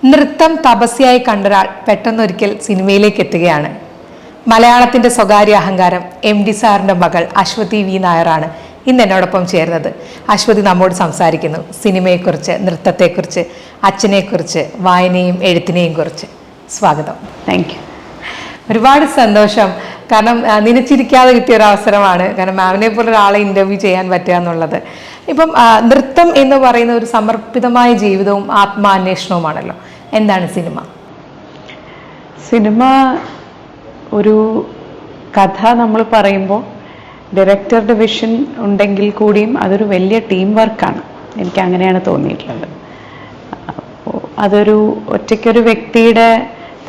നൃത്തം തപസ്യായി കണ്ടൊരാൾ പെട്ടെന്നൊരിക്കൽ സിനിമയിലേക്ക് എത്തുകയാണ്. മലയാളത്തിന്റെ സ്വകാര്യ അഹങ്കാരം MD സാറിന്റെ മകൾ അശ്വതി V നായരാണ് ഇന്ന് എന്നോടൊപ്പം ചേർന്നത്. അശ്വതി നമ്മോട് സംസാരിക്കുന്നു സിനിമയെക്കുറിച്ച്, നൃത്തത്തെക്കുറിച്ച്, അച്ഛനെക്കുറിച്ച്, വായനയും എഴുത്തിനെയും കുറിച്ച്. സ്വാഗതം. Thank you. ഒരുപാട് സന്തോഷം. കാരണം നനച്ചിരിക്കാതെ കിട്ടിയ ഒരു അവസരമാണ്. കാരണം മാമിനെ പോലെ ഒരാളെ ഇന്റർവ്യൂ ചെയ്യാൻ പറ്റുക എന്നുള്ളത്. ഇപ്പം നൃത്തം എന്ന് പറയുന്ന ഒരു സമർപ്പിതമായ ജീവിതവും ആത്മാന്വേഷണവുമാണല്ലോ. എന്താണ് സിനിമ? സിനിമ ഒരു കഥ നമ്മൾ പറയുമ്പോൾ ഡയറക്ടറുടെ വിഷൻ ഉണ്ടെങ്കിൽ കൂടിയും അതൊരു വലിയ ടീം വർക്കാണ്. എനിക്ക് അങ്ങനെയാണ് തോന്നിയിട്ടുള്ളത്. അപ്പോൾ അതൊരു ഒറ്റയ്ക്കൊരു വ്യക്തിയുടെ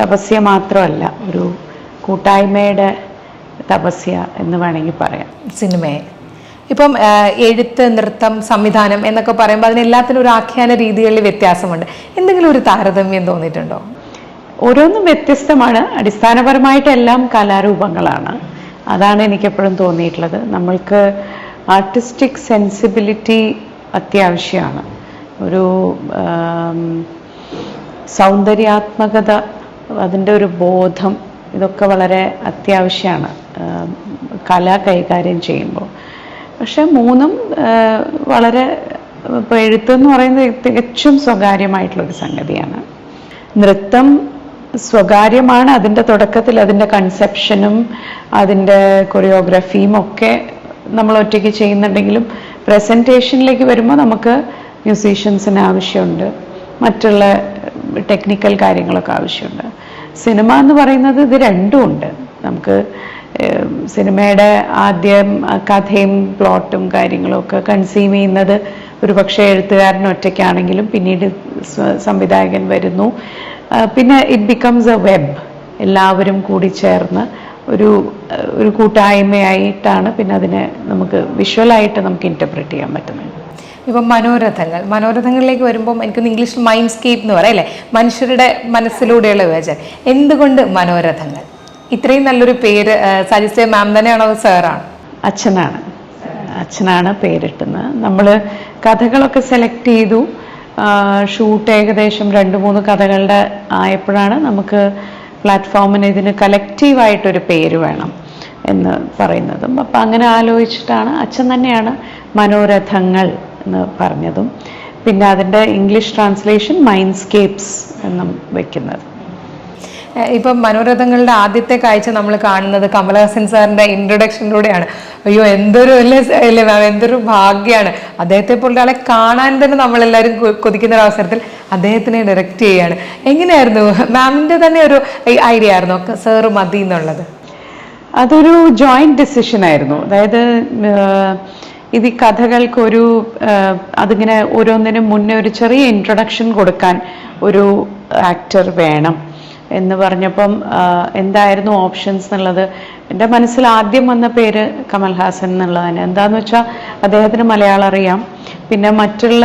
തപസ്യ മാത്രമല്ല, ഒരു കൂട്ടായ്മയുടെ തപസ്യ എന്ന് വേണമെങ്കിൽ പറയാം സിനിമയെ. ഇപ്പം എഴുത്ത്, നൃത്തം, സംവിധാനം എന്നൊക്കെ പറയുമ്പോൾ അതിനെല്ലാത്തിനും ഒരു ആഖ്യാന രീതികളിൽ വ്യത്യാസമുണ്ട്. എന്തെങ്കിലും ഒരു താരതമ്യം തോന്നിയിട്ടുണ്ടോ? ഓരോന്നും വ്യത്യസ്തമാണ്. അടിസ്ഥാനപരമായിട്ട് എല്ലാം കലാരൂപങ്ങളാണ്. അതാണ് എനിക്കെപ്പോഴും തോന്നിയിട്ടുള്ളത്. നമ്മൾക്ക് ആർട്ടിസ്റ്റിക് സെൻസിബിലിറ്റി അത്യാവശ്യമാണ്. ഒരു സൗന്ദര്യാത്മകത, അതിൻ്റെ ഒരു ബോധം, ഇതൊക്കെ വളരെ അത്യാവശ്യമാണ് കല കൈകാര്യം ചെയ്യുമ്പോൾ. പക്ഷെ മൂന്നും വളരെ, ഇപ്പോൾ എഴുത്തെന്ന് പറയുന്നത് തികച്ചും സ്വകാര്യമായിട്ടുള്ളൊരു സംഗതിയാണ്. നൃത്തം സ്വകാര്യമാണ്. അതിൻ്റെ തുടക്കത്തിൽ അതിൻ്റെ കൺസെപ്ഷനും അതിൻ്റെ കൊറിയോഗ്രാഫിയും ഒക്കെ നമ്മൾ ഒറ്റയ്ക്ക് ചെയ്യുന്നുണ്ടെങ്കിലും പ്രസൻറ്റേഷനിലേക്ക് വരുമ്പോൾ നമുക്ക് മ്യൂസീഷ്യൻസിന് ആവശ്യമുണ്ട്, മറ്റുള്ള ടെക്നിക്കൽ കാര്യങ്ങളൊക്കെ ആവശ്യമുണ്ട്. സിനിമ എന്ന് പറയുന്നത് ഇത് രണ്ടും ഉണ്ട്. നമുക്ക് സിനിമയുടെ ആദ്യം കഥയും പ്ലോട്ടും കാര്യങ്ങളും ഒക്കെ കൺസീവ് ചെയ്യുന്നത് ഒരു പക്ഷേ എഴുത്തുകാരൻ ഒറ്റയ്ക്കാണെങ്കിലും പിന്നീട് സംവിധായകൻ വരുന്നു. പിന്നെ ഇറ്റ് ബിക്കംസ് എ വെബ്. എല്ലാവരും കൂടി ചേർന്ന് ഒരു കൂട്ടായ്മയായിട്ടാണ് പിന്നെ അതിനെ നമുക്ക് വിഷ്വലായിട്ട് നമുക്ക് ഇൻ്റർപ്രറ്റ് ചെയ്യാൻ പറ്റുന്നത്. ഇപ്പം മനോരഥങ്ങളിലേക്ക് വരുമ്പം എനിക്കൊന്ന് ഇംഗ്ലീഷിൽ മൈൻഡ്സ്കേപ്പ് എന്ന് പറയാം അല്ലേ, മനുഷ്യരുടെ മനസ്സിലൂടെയുള്ള വിചാരം. എന്തുകൊണ്ട് മനോരഥങ്ങൾ? ഇത്രയും നല്ലൊരു പേര് സജസ്റ്റ് ചെയ്ത മാം തന്നെയാണോ സാറാണ്? അച്ഛനാണ് പേരിട്ടുന്നത്. നമ്മൾ കഥകളൊക്കെ സെലക്ട് ചെയ്തു. ഷൂട്ട് ഏകദേശം 2-3 കഥകളുടെ ആയപ്പോഴാണ് നമുക്ക് പ്ലാറ്റ്ഫോമിന് ഇതിന് കലക്റ്റീവായിട്ടൊരു പേര് വേണം എന്ന് പറയുന്നതും. അപ്പം അങ്ങനെ ആലോചിച്ചിട്ടാണ് അച്ഛൻ തന്നെയാണ് മനോരഥങ്ങൾ എന്ന് പറഞ്ഞതും. പിന്നെ അതിൻ്റെ ഇംഗ്ലീഷ് ട്രാൻസ്ലേഷൻ മൈൻഡ്സ്കേപ്സ് എന്നും വെക്കുന്നത്. ഇപ്പം മനോരഥങ്ങളുടെ ആദ്യത്തെ കാഴ്ച നമ്മൾ കാണുന്നത് കമലഹാസൻ സാറിന്റെ ഇൻട്രൊഡക്ഷനിലൂടെയാണ്. അയ്യോ, എന്തൊരു അല്ലേ മാം, എന്തൊരു ഭാഗ്യമാണ്. അദ്ദേഹത്തെ പോലെ ആളെ കാണാൻ തന്നെ നമ്മളെല്ലാവരും കൊതിക്കുന്ന ഒരു അവസരത്തിൽ അദ്ദേഹത്തിനെ ഡയറക്റ്റ് ചെയ്യാണ്. എങ്ങനെയായിരുന്നു മാമിൻ്റെ തന്നെ ഒരു ഐഡിയ ആയിരുന്നോ സാറ് മതി എന്നുള്ളത്? അതൊരു ജോയിന്റ് ഡിസിഷൻ ആയിരുന്നു. അതായത് ഇത് ഈ കഥകൾക്കൊരു അതിങ്ങനെ ഓരോന്നിനും മുന്നേ ഒരു ചെറിയ ഇൻട്രൊഡക്ഷൻ കൊടുക്കാൻ ഒരു ആക്ടർ വേണം എന്ന് പറഞ്ഞപ്പം എന്തായിരുന്നു ഓപ്ഷൻസ് എന്നുള്ളത് എൻ്റെ മനസ്സിൽ ആദ്യം വന്ന പേര് കമൽഹാസൻ എന്നുള്ളതാണ്. എന്താന്ന് വെച്ചാൽ അദ്ദേഹത്തിന് മലയാളം അറിയാം, പിന്നെ മറ്റുള്ള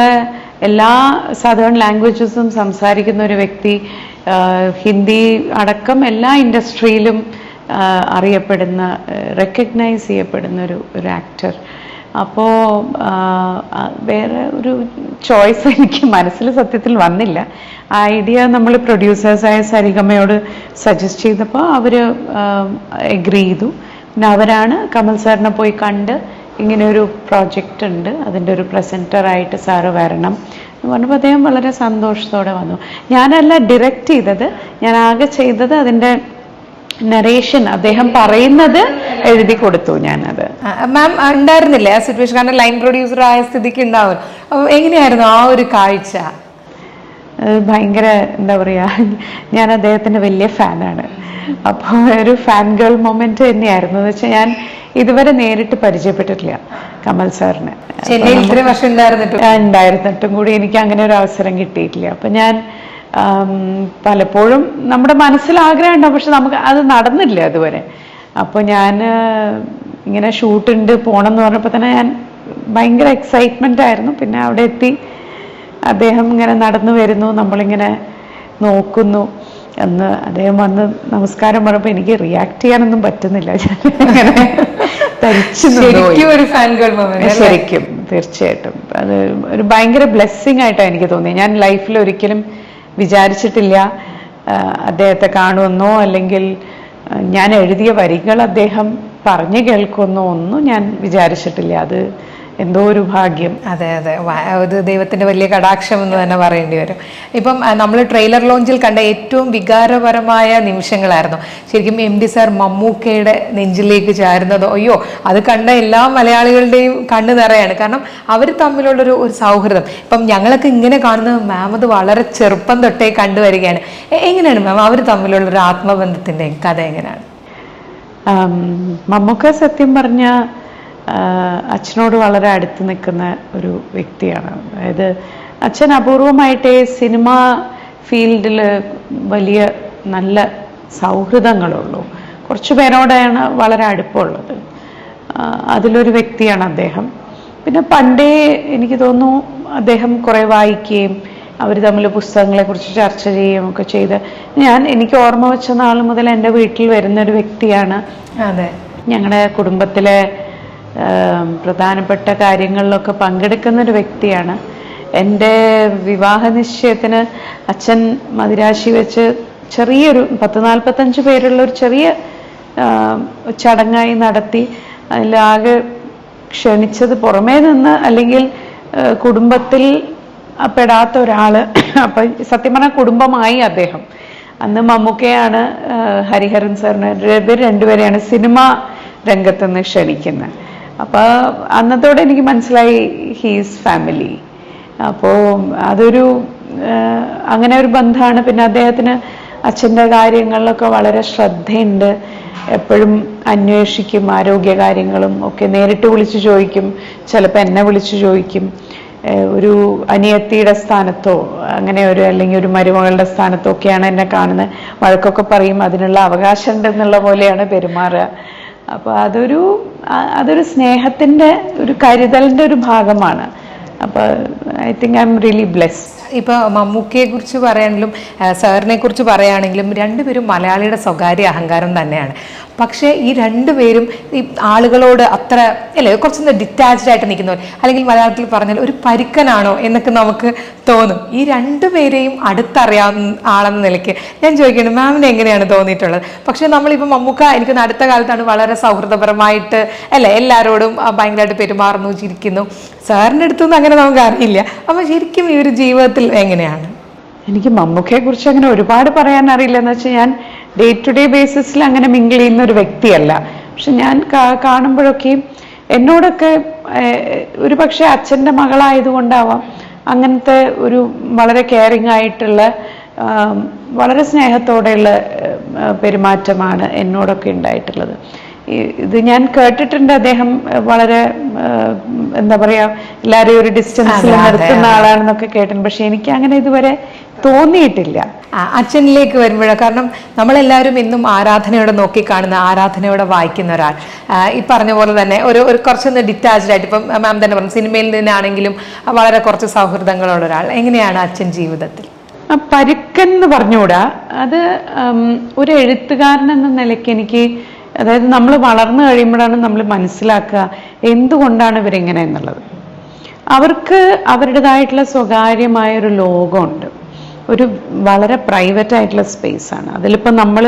എല്ലാ സദേൺ ലാംഗ്വേജസും സംസാരിക്കുന്ന ഒരു വ്യക്തി, ഹിന്ദി അടക്കം എല്ലാ ഇൻഡസ്ട്രിയിലും അറിയപ്പെടുന്ന, റെക്കഗ്നൈസ് ചെയ്യപ്പെടുന്ന ഒരു ആക്ടർ. അപ്പോൾ വേറെ ഒരു ചോയ്സ് എനിക്ക് മനസ്സിൽ സത്യത്തിൽ വന്നില്ല. ആ ഐഡിയ നമ്മൾ പ്രൊഡ്യൂസേഴ്സായ സരിഗമയോട് സജസ്റ്റ് ചെയ്തപ്പോൾ അവർ എഗ്രി ചെയ്തു. പിന്നെ അവരാണ് കമൽ സാറിനെ പോയി കണ്ട് ഇങ്ങനെ ഒരു പ്രോജക്റ്റ് ഉണ്ട്, അതിൻ്റെ ഒരു പ്രസൻറ്ററായിട്ട് സാറ് വരണം എന്ന് പറഞ്ഞപ്പോൾ അദ്ദേഹം വളരെ സന്തോഷത്തോടെ വന്നു. ഞാനല്ല ഡയറക്റ്റ് ചെയ്തത്, ഞാൻ ആകെ ചെയ്തത് അതിൻ്റെ നറേഷൻ, അദ്ദേഹം പറയുന്നത് എഴുതി കൊടുത്തു ഞാനത്. മാം ഉണ്ടായിരുന്നില്ലേ ആ സിറ്റുവേഷൻ? കാരണം ലൈൻ പ്രൊഡ്യൂസർ ആയ സ്ഥിതിക്ക് ഉണ്ടാവും. എങ്ങനെയായിരുന്നു ആ ഒരു കാഴ്ച? ഭയങ്കര എന്താ പറയുക, ഞാൻ അദ്ദേഹത്തിൻ്റെ വലിയ ഫാനാണ്. അപ്പോൾ ഒരു ഫാൻ ഗേൾ മൊമെന്റ് തന്നെയായിരുന്നു. എന്ന് വെച്ചാൽ ഞാൻ ഇതുവരെ നേരിട്ട് പരിചയപ്പെട്ടിട്ടില്ല കമൽ സാറിനെ. ഉണ്ടായിരുന്നിട്ടും കൂടി എനിക്ക് അങ്ങനെ ഒരു അവസരം കിട്ടിയിട്ടില്ല. അപ്പം ഞാൻ പലപ്പോഴും നമ്മുടെ മനസ്സിൽ ആഗ്രഹം ഉണ്ടാവും, പക്ഷെ നമുക്ക് അത് നടന്നില്ല അതുവരെ. അപ്പോൾ ഞാൻ ഇങ്ങനെ ഷൂട്ടുണ്ട് പോകണം എന്ന് പറഞ്ഞപ്പോൾ തന്നെ ഞാൻ ഭയങ്കര എക്സൈറ്റ്മെൻ്റ് ആയിരുന്നു. പിന്നെ അവിടെ എത്തി അദ്ദേഹം ഇങ്ങനെ നടന്നു വരുന്നു, നമ്മളിങ്ങനെ നോക്കുന്നു എന്ന് അദ്ദേഹം വന്ന് നമസ്കാരം പറഞ്ഞപ്പോൾ എനിക്ക് റിയാക്ട് ചെയ്യാനൊന്നും പറ്റുന്നില്ല. ശരിക്കും. തീർച്ചയായിട്ടും അത് ഒരു ഭയങ്കര ബ്ലെസ്സിങ് ആയിട്ടാണ് എനിക്ക് തോന്നിയത്. ഞാൻ ലൈഫിൽ ഒരിക്കലും വിചാരിച്ചിട്ടില്ല അദ്ദേഹത്തെ കാണുമെന്നോ അല്ലെങ്കിൽ ഞാൻ എഴുതിയ വരികൾ അദ്ദേഹം പറഞ്ഞു കേൾക്കുമെന്നോ ഒന്നും ഞാൻ വിചാരിച്ചിട്ടില്ല. അത് എന്തോ ഒരു ഭാഗ്യം. അതെ അതെ, ഇത് ദൈവത്തിന്റെ വലിയ കടാക്ഷം എന്ന് തന്നെ പറയേണ്ടി വരും. ഇപ്പം നമ്മൾ ട്രെയിലർ ലോഞ്ചിൽ കണ്ട ഏറ്റവും വികാരപരമായ നിമിഷങ്ങളായിരുന്നു ശരിക്കും MD സാർ മമ്മൂക്കയുടെ നെഞ്ചിലേക്ക് ചാരുന്നതോ. അയ്യോ, അത് കണ്ട എല്ലാ മലയാളികളുടെയും കണ്ണ് നിറയാണ്. കാരണം അവർ തമ്മിലുള്ളൊരു സൗഹൃദം ഇപ്പം ഞങ്ങളൊക്കെ ഇങ്ങനെ കാണുന്നത് മാം അത് വളരെ ചെറുപ്പം തൊട്ടേ കണ്ടുവരികയാണ്. എങ്ങനെയാണ് മാം അവർ തമ്മിലുള്ളൊരു ആത്മബന്ധത്തിന്റെ കഥ എങ്ങനെയാണ്? മമ്മൂക്ക സത്യം പറഞ്ഞ അച്ഛനോട് വളരെ അടുത്ത് നിൽക്കുന്ന ഒരു വ്യക്തിയാണ്. അതായത് അച്ഛൻ അപൂർവമായിട്ടേ സിനിമ ഫീൽഡിൽ വലിയ നല്ല സൗഹൃദങ്ങളുള്ളൂ. കുറച്ചു പേരോടാണ് വളരെ അടുപ്പമുള്ളത്. അതിലൊരു വ്യക്തിയാണ് അദ്ദേഹം. പിന്നെ പണ്ടേ എനിക്ക് തോന്നുന്നു അദ്ദേഹം കുറേ വായിക്കുകയും അവർ തമ്മിൽ പുസ്തകങ്ങളെക്കുറിച്ച് ചർച്ച ചെയ്യുകയും ഒക്കെ ചെയ്ത് എനിക്ക് ഓർമ്മ വെച്ച നാൾ മുതൽ എൻ്റെ വീട്ടിൽ വരുന്നൊരു വ്യക്തിയാണ്. അതെ, ഞങ്ങളുടെ കുടുംബത്തിലെ പ്രധാനപ്പെട്ട കാര്യങ്ങളിലൊക്കെ പങ്കെടുക്കുന്ന ഒരു വ്യക്തിയാണ്. എൻ്റെ വിവാഹ നിശ്ചയത്തിന് അച്ഛൻ മദിരാശി വെച്ച് ചെറിയൊരു 40-45 പേരുള്ള ഒരു ചെറിയ ചടങ്ങായി നടത്തി. അതിലാകെ ക്ഷണിച്ചത് പുറമേ നിന്ന് അല്ലെങ്കിൽ കുടുംബത്തിൽ പെടാത്ത ഒരാള്. അപ്പൊ സത്യം പറഞ്ഞാൽ കുടുംബമായി അദ്ദേഹം. അന്ന് മമ്മൂക്കയാണ് ഹരിഹരൻ സാറിന് ഇവർ രണ്ടുപേരെയാണ് സിനിമ രംഗത്തുനിന്ന് ക്ഷണിക്കുന്നത്. അപ്പൊ അന്നത്തോടെ എനിക്ക് മനസ്സിലായി ഹീസ് ഫാമിലി. അപ്പോൾ അതൊരു അങ്ങനെ ഒരു ബന്ധമാണ്. പിന്നെ അദ്ദേഹത്തിന് അച്ഛൻ്റെ കാര്യങ്ങളിലൊക്കെ വളരെ ശ്രദ്ധയുണ്ട്. എപ്പോഴും അന്വേഷിക്കും, ആരോഗ്യകാര്യങ്ങളും ഒക്കെ നേരിട്ട് വിളിച്ചു ചോദിക്കും. ചിലപ്പോൾ എന്നെ വിളിച്ചു ചോദിക്കും. ഒരു അനിയത്തിയുടെ സ്ഥാനത്തോ അങ്ങനെ അല്ലെങ്കിൽ ഒരു മരുമകളുടെ സ്ഥാനത്തോ ഒക്കെയാണ് എന്നെ കാണുന്നത്. വഴക്കൊക്കെ പറയും, അതിനുള്ള അവകാശം ഉണ്ടെന്നുള്ള പോലെയാണ് പെരുമാറുക. അപ്പൊ അതൊരു സ്നേഹത്തിന്റെ ഒരു കരുതലിന്റെ ഒരു ഭാഗമാണ്. അപ്പൊ I think I am really blessed. ഇപ്പോൾ മമ്മൂക്കയെ കുറിച്ച് പറയാണെങ്കിലും സാറിനെ കുറിച്ച് പറയുകയാണെങ്കിലും രണ്ടുപേരും മലയാളിയുടെ സ്വകാര്യ അഹങ്കാരം തന്നെയാണ്. പക്ഷേ ഈ രണ്ടുപേരും ഈ ആളുകളോട് അത്ര അല്ലേ കുറച്ചൊന്ന് ഡിറ്റാച്ച്ഡ് ആയിട്ട് നിൽക്കുന്നവർ, അല്ലെങ്കിൽ മലയാളത്തിൽ പറഞ്ഞാൽ ഒരു പരുക്കനാണോ എന്നൊക്കെ നമുക്ക് തോന്നും. ഈ രണ്ടുപേരെയും അടുത്തറിയാവുന്ന ആളെന്ന നിലയ്ക്ക് ഞാൻ ചോദിക്കണം, മാമിന് എങ്ങനെയാണ് തോന്നിയിട്ടുള്ളത്? പക്ഷേ നമ്മളിപ്പോൾ മമ്മൂക്ക എനിക്ക് അടുത്ത കാലത്താണ് വളരെ സൗഹൃദപരമായിട്ട് അല്ലേ എല്ലാവരോടും ഭയങ്കരമായിട്ട് പെരുമാറുന്നു, ചിരിക്കുന്നു. സാറിൻ്റെ അടുത്തൊന്നും അങ്ങനെ നമുക്ക് അറിയില്ല. അപ്പോൾ ശരിക്കും ഈ ഒരു ജീവിതത്തിൽ എങ്ങനെയാണ്? എനിക്ക് മമ്മൂക്കയെ കുറിച്ച് അങ്ങനെ ഒരുപാട് പറയാൻ അറിയില്ല. എന്ന് വെച്ചാൽ ഞാൻ ഡേ ടു ഡേ ബേസിസിൽ അങ്ങനെ മിങ്കിൾ ചെയ്യുന്ന ഒരു വ്യക്തിയല്ല. പക്ഷെ ഞാൻ കാണുമ്പോഴൊക്കെയും എന്നോടൊക്കെ ഒരു പക്ഷേ അച്ഛൻ്റെ മകളായതുകൊണ്ടാവാം അങ്ങനത്തെ ഒരു വളരെ കെയറിങ് ആയിട്ടുള്ള വളരെ സ്നേഹത്തോടെയുള്ള പെരുമാറ്റമാണ് എന്നോടൊക്കെ ഉണ്ടായിട്ടുള്ളത്. ഇത് ഞാൻ കേട്ടിട്ടുണ്ട്. അദ്ദേഹം വളരെ എന്താ പറയാ എല്ലാരെയും ഒരു ഡിസ്റ്റൻസിൽ നിർത്തുന്ന ആളാണെന്നൊക്കെ കേട്ടിട്ടുണ്ട്. പക്ഷെ എനിക്ക് അങ്ങനെ ഇതുവരെ തോന്നിയിട്ടില്ല. അച്ഛനിലേക്ക് വരുമ്പോഴാണ്, കാരണം നമ്മളെല്ലാവരും എന്നും ആരാധനയോടെ നോക്കിക്കാണുന്ന, ആരാധനയോടെ വായിക്കുന്ന ഒരാൾ. ഈ പറഞ്ഞ പോലെ തന്നെ ഒരു കുറച്ചൊന്ന് ഡിറ്റാച്ച്ഡ് ആയിട്ട്, ഇപ്പം മാം തന്നെ പറഞ്ഞു സിനിമയിൽ നിന്നാണെങ്കിലും വളരെ കുറച്ച് സൗഹൃദങ്ങളുള്ള ഒരാൾ. എങ്ങനെയാണ് അച്ഛൻ ജീവിതത്തിൽ? പരുക്കൻ എന്ന് പറഞ്ഞുകൂടാ. അത് ഒരു എഴുത്തുകാരൻ എന്ന നിലയ്ക്ക് എനിക്ക്, അതായത് നമ്മൾ വളർന്നു കഴിയുമ്പോഴാണ് നമ്മൾ മനസ്സിലാക്കുക എന്തുകൊണ്ടാണ് ഇവരിങ്ങനെ എന്നുള്ളത്. അവർക്ക് അവരുടേതായിട്ടുള്ള സ്വകാര്യമായ ഒരു ലോകമുണ്ട്, ഒരു വളരെ പ്രൈവറ്റ് ആയിട്ടുള്ള സ്പേസ് ആണ്. അതിലിപ്പോൾ നമ്മൾ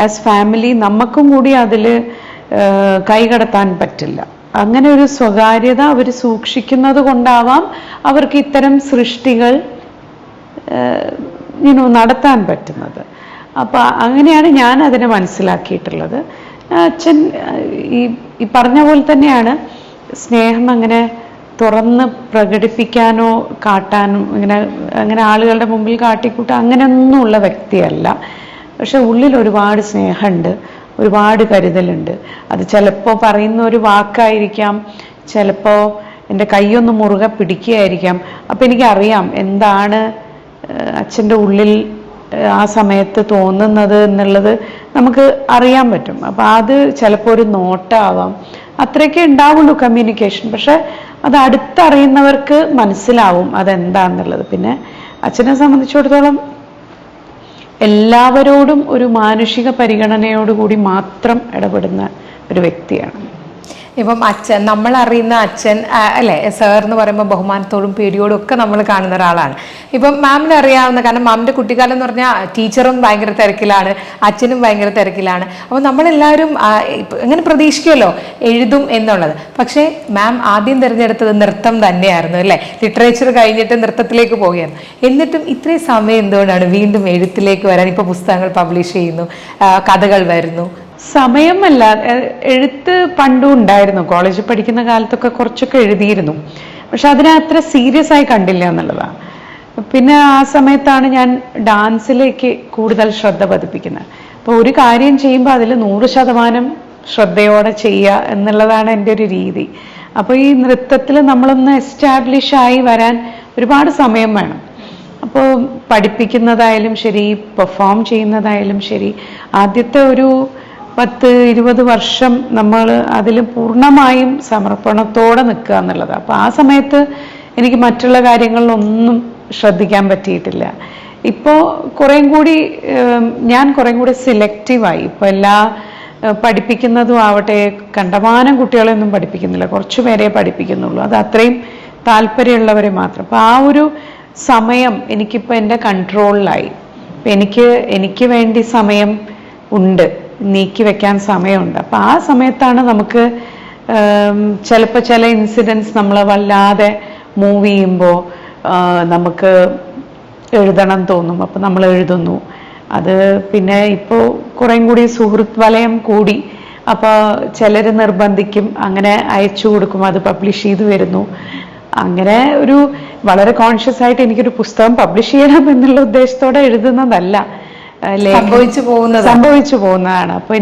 ആസ് ഫാമിലി നമുക്കും കൂടി അതിൽ കൈകടത്താൻ പറ്റില്ല. അങ്ങനെ ഒരു സ്വകാര്യത അവർ സൂക്ഷിക്കുന്നത് കൊണ്ടാവാം അവർക്ക് ഇത്തരം സൃഷ്ടികൾ നടത്താൻ പറ്റുന്നത്. അപ്പം അങ്ങനെയാണ് ഞാൻ അതിനെ മനസ്സിലാക്കിയിട്ടുള്ളത്. അച്ഛൻ ഈ പറഞ്ഞ പോലെ തന്നെയാണ്, സ്നേഹം അങ്ങനെ തുറന്ന് പ്രകടിപ്പിക്കാനോ കാട്ടാനോ അങ്ങനെ ആളുകളുടെ മുമ്പിൽ കാട്ടിക്കൂട്ടാൻ അങ്ങനെയൊന്നുമുള്ള വ്യക്തിയല്ല. പക്ഷെ ഉള്ളിൽ ഒരുപാട് സ്നേഹമുണ്ട്, ഒരുപാട് കരുതലുണ്ട്. അത് ചിലപ്പോൾ പറയുന്ന ഒരു വാക്കായിരിക്കാം, ചിലപ്പോൾ എൻ്റെ കൈയൊന്ന് മുറുകെ പിടിക്കുകയായിരിക്കാം. അപ്പം എനിക്കറിയാം എന്താണ് അച്ഛൻ്റെ ഉള്ളിൽ ആ സമയത്ത് തോന്നുന്നത് എന്നുള്ളത് നമുക്ക് അറിയാൻ പറ്റും. അപ്പം അത് ചിലപ്പോൾ ഒരു നോട്ടാവാം, അത്രയൊക്കെ ഉണ്ടാവുള്ളൂ കമ്മ്യൂണിക്കേഷൻ. പക്ഷെ അത് അടുത്തറിയുന്നവർക്ക് മനസ്സിലാവും അതെന്താന്നുള്ളത്. പിന്നെ അച്ഛനെ സംബന്ധിച്ചിടത്തോളം എല്ലാവരോടും ഒരു മാനുഷിക പരിഗണനയോടുകൂടി മാത്രം ഇടപെടുന്ന ഒരു വ്യക്തിയാണ്. ഇപ്പം അച്ഛൻ, നമ്മൾ അറിയുന്ന അച്ഛൻ അല്ലെ, സാർ എന്ന് പറയുമ്പോൾ ബഹുമാനത്തോടും പേടിയോടും ഒക്കെ നമ്മൾ കാണുന്ന ഒരാളാണ്. ഇപ്പം മാമിന് അറിയാവുന്ന, കാരണം മാമിന്റെ കുട്ടിക്കാലം എന്ന് പറഞ്ഞാൽ ടീച്ചറും ഭയങ്കര തിരക്കിലാണ്, അച്ഛനും ഭയങ്കര തിരക്കിലാണ്. അപ്പോൾ നമ്മളെല്ലാവരും അങ്ങനെ പ്രതീക്ഷിക്കുമല്ലോ എഴുതും എന്നുള്ളത്. പക്ഷേ മാം ആദ്യം തിരഞ്ഞെടുത്തത് നൃത്തം തന്നെയായിരുന്നു അല്ലേ? ലിറ്ററേച്ചർ കഴിഞ്ഞിട്ട് നൃത്തത്തിലേക്ക് പോവുകയായിരുന്നു. എന്നിട്ടും ഇത്രയും സമയം എന്തുകൊണ്ടാണ് വീണ്ടും എഴുത്തിലേക്ക് വരാൻ? ഇപ്പോൾ പുസ്തകങ്ങൾ പബ്ലിഷ് ചെയ്യുന്നു, കഥകൾ വരുന്നു. സമയമല്ല, എഴുത്ത് പണ്ടും ഉണ്ടായിരുന്നു. കോളേജിൽ പഠിക്കുന്ന കാലത്തൊക്കെ കുറച്ചൊക്കെ എഴുതിയിരുന്നു. പക്ഷെ അതിനെ അത്ര സീരിയസ് ആയി കണ്ടില്ല എന്നുള്ളതാണ്. പിന്നെ ആ സമയത്താണ് ഞാൻ ഡാൻസിലേക്ക് കൂടുതൽ ശ്രദ്ധ പതിപ്പിക്കുന്നത്. അപ്പോൾ ഒരു കാര്യം ചെയ്യുമ്പോൾ അതിൽ 100% ശ്രദ്ധയോടെ ചെയ്യുക എന്നുള്ളതാണ് എൻ്റെ ഒരു രീതി. അപ്പോൾ ഈ നൃത്തത്തിൽ നമ്മളൊന്ന് എസ്റ്റാബ്ലിഷ് ആയി വരാൻ ഒരുപാട് സമയം വേണം. അപ്പോൾ പഠിപ്പിക്കുന്നതായാലും ശരി, പെർഫോം ചെയ്യുന്നതായാലും ശരി, ആദ്യത്തെ ഒരു 10-20 വർഷം നമ്മൾ അതിൽ പൂർണ്ണമായും സമർപ്പണത്തോടെ നിൽക്കുക എന്നുള്ളത്. അപ്പോൾ ആ സമയത്ത് എനിക്ക് മറ്റുള്ള കാര്യങ്ങളിലൊന്നും ശ്രദ്ധിക്കാൻ പറ്റിയിട്ടില്ല. ഇപ്പോൾ ഞാൻ കുറേം കൂടി സിലക്റ്റീവായി. ഇപ്പോൾ എല്ലാ പഠിപ്പിക്കുന്നതും ആവട്ടെ, കണ്ടമാനം കുട്ടികളെയൊന്നും പഠിപ്പിക്കുന്നില്ല, കുറച്ചു പേരെ പഠിപ്പിക്കുന്നുള്ളൂ. അത് അത്രയും താല്പര്യമുള്ളവരെ മാത്രം. അപ്പോൾ ആ ഒരു സമയം എനിക്കിപ്പോൾ എൻ്റെ കൺട്രോളിലായി. എനിക്ക് വേണ്ടി സമയം ഉണ്ട്, നീക്കി വെക്കാൻ സമയമുണ്ട്. അപ്പം ആ സമയത്താണ് നമുക്ക് ചിലപ്പോൾ ചില ഇൻസിഡൻസ് നമ്മളെ വല്ലാതെ മൂവ് ചെയ്യുമ്പോൾ നമുക്ക് എഴുതണം തോന്നും. അപ്പം നമ്മൾ എഴുതുന്നു. അത് പിന്നെ ഇപ്പോൾ കുറേം കൂടി സുഹൃത്ത് വലയം കൂടി, അപ്പോൾ ചിലർ നിർബന്ധിക്കും, അങ്ങനെ അയച്ചു കൊടുക്കും, അത് പബ്ലിഷ് ചെയ്ത് വരുന്നു. അങ്ങനെ ഒരു വളരെ കോൺഷ്യസ് ആയിട്ട് എനിക്കൊരു പുസ്തകം പബ്ലിഷ് ചെയ്യണം എന്നുള്ള ഉദ്ദേശത്തോടെ എഴുതുന്നതല്ല, സംഭവിച്ചു പോകുന്നതാണ്. അപ്പൊ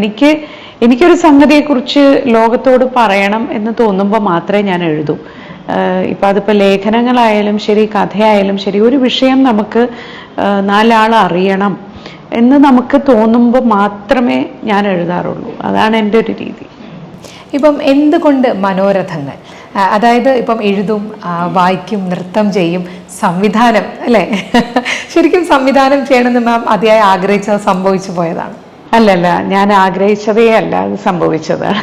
എനിക്കൊരു സംഗതിയെക്കുറിച്ച് ലോകത്തോട് പറയണം എന്ന് തോന്നുമ്പോൾ മാത്രമേ ഞാൻ എഴുതൂ. ഇപ്പൊ അതിപ്പോ ലേഖനങ്ങളായാലും ശരി, കഥയായാലും ശരി, ഒരു വിഷയം നമുക്ക് 4 ആൾ അറിയണം എന്ന് നമുക്ക് തോന്നുമ്പോൾ മാത്രമേ ഞാൻ എഴുതാറുള്ളൂ. അതാണ് എൻ്റെ ഒരു രീതി. ഇപ്പം എന്തുകൊണ്ട് മനോരഥങ്ങൾ? അതായത് ഇപ്പം എഴുതും, വായിക്കും, നൃത്തം ചെയ്യും, സംവിധാനം അല്ലേ? ശരിക്കും സംവിധാനം ചെയ്യണമെന്ന് മാം അതിയായി ആഗ്രഹിച്ചത് സംഭവിച്ചു പോയതാണ്? അല്ലല്ല, ഞാൻ ആഗ്രഹിച്ചതേ അല്ല, അത് സംഭവിച്ചതാണ്.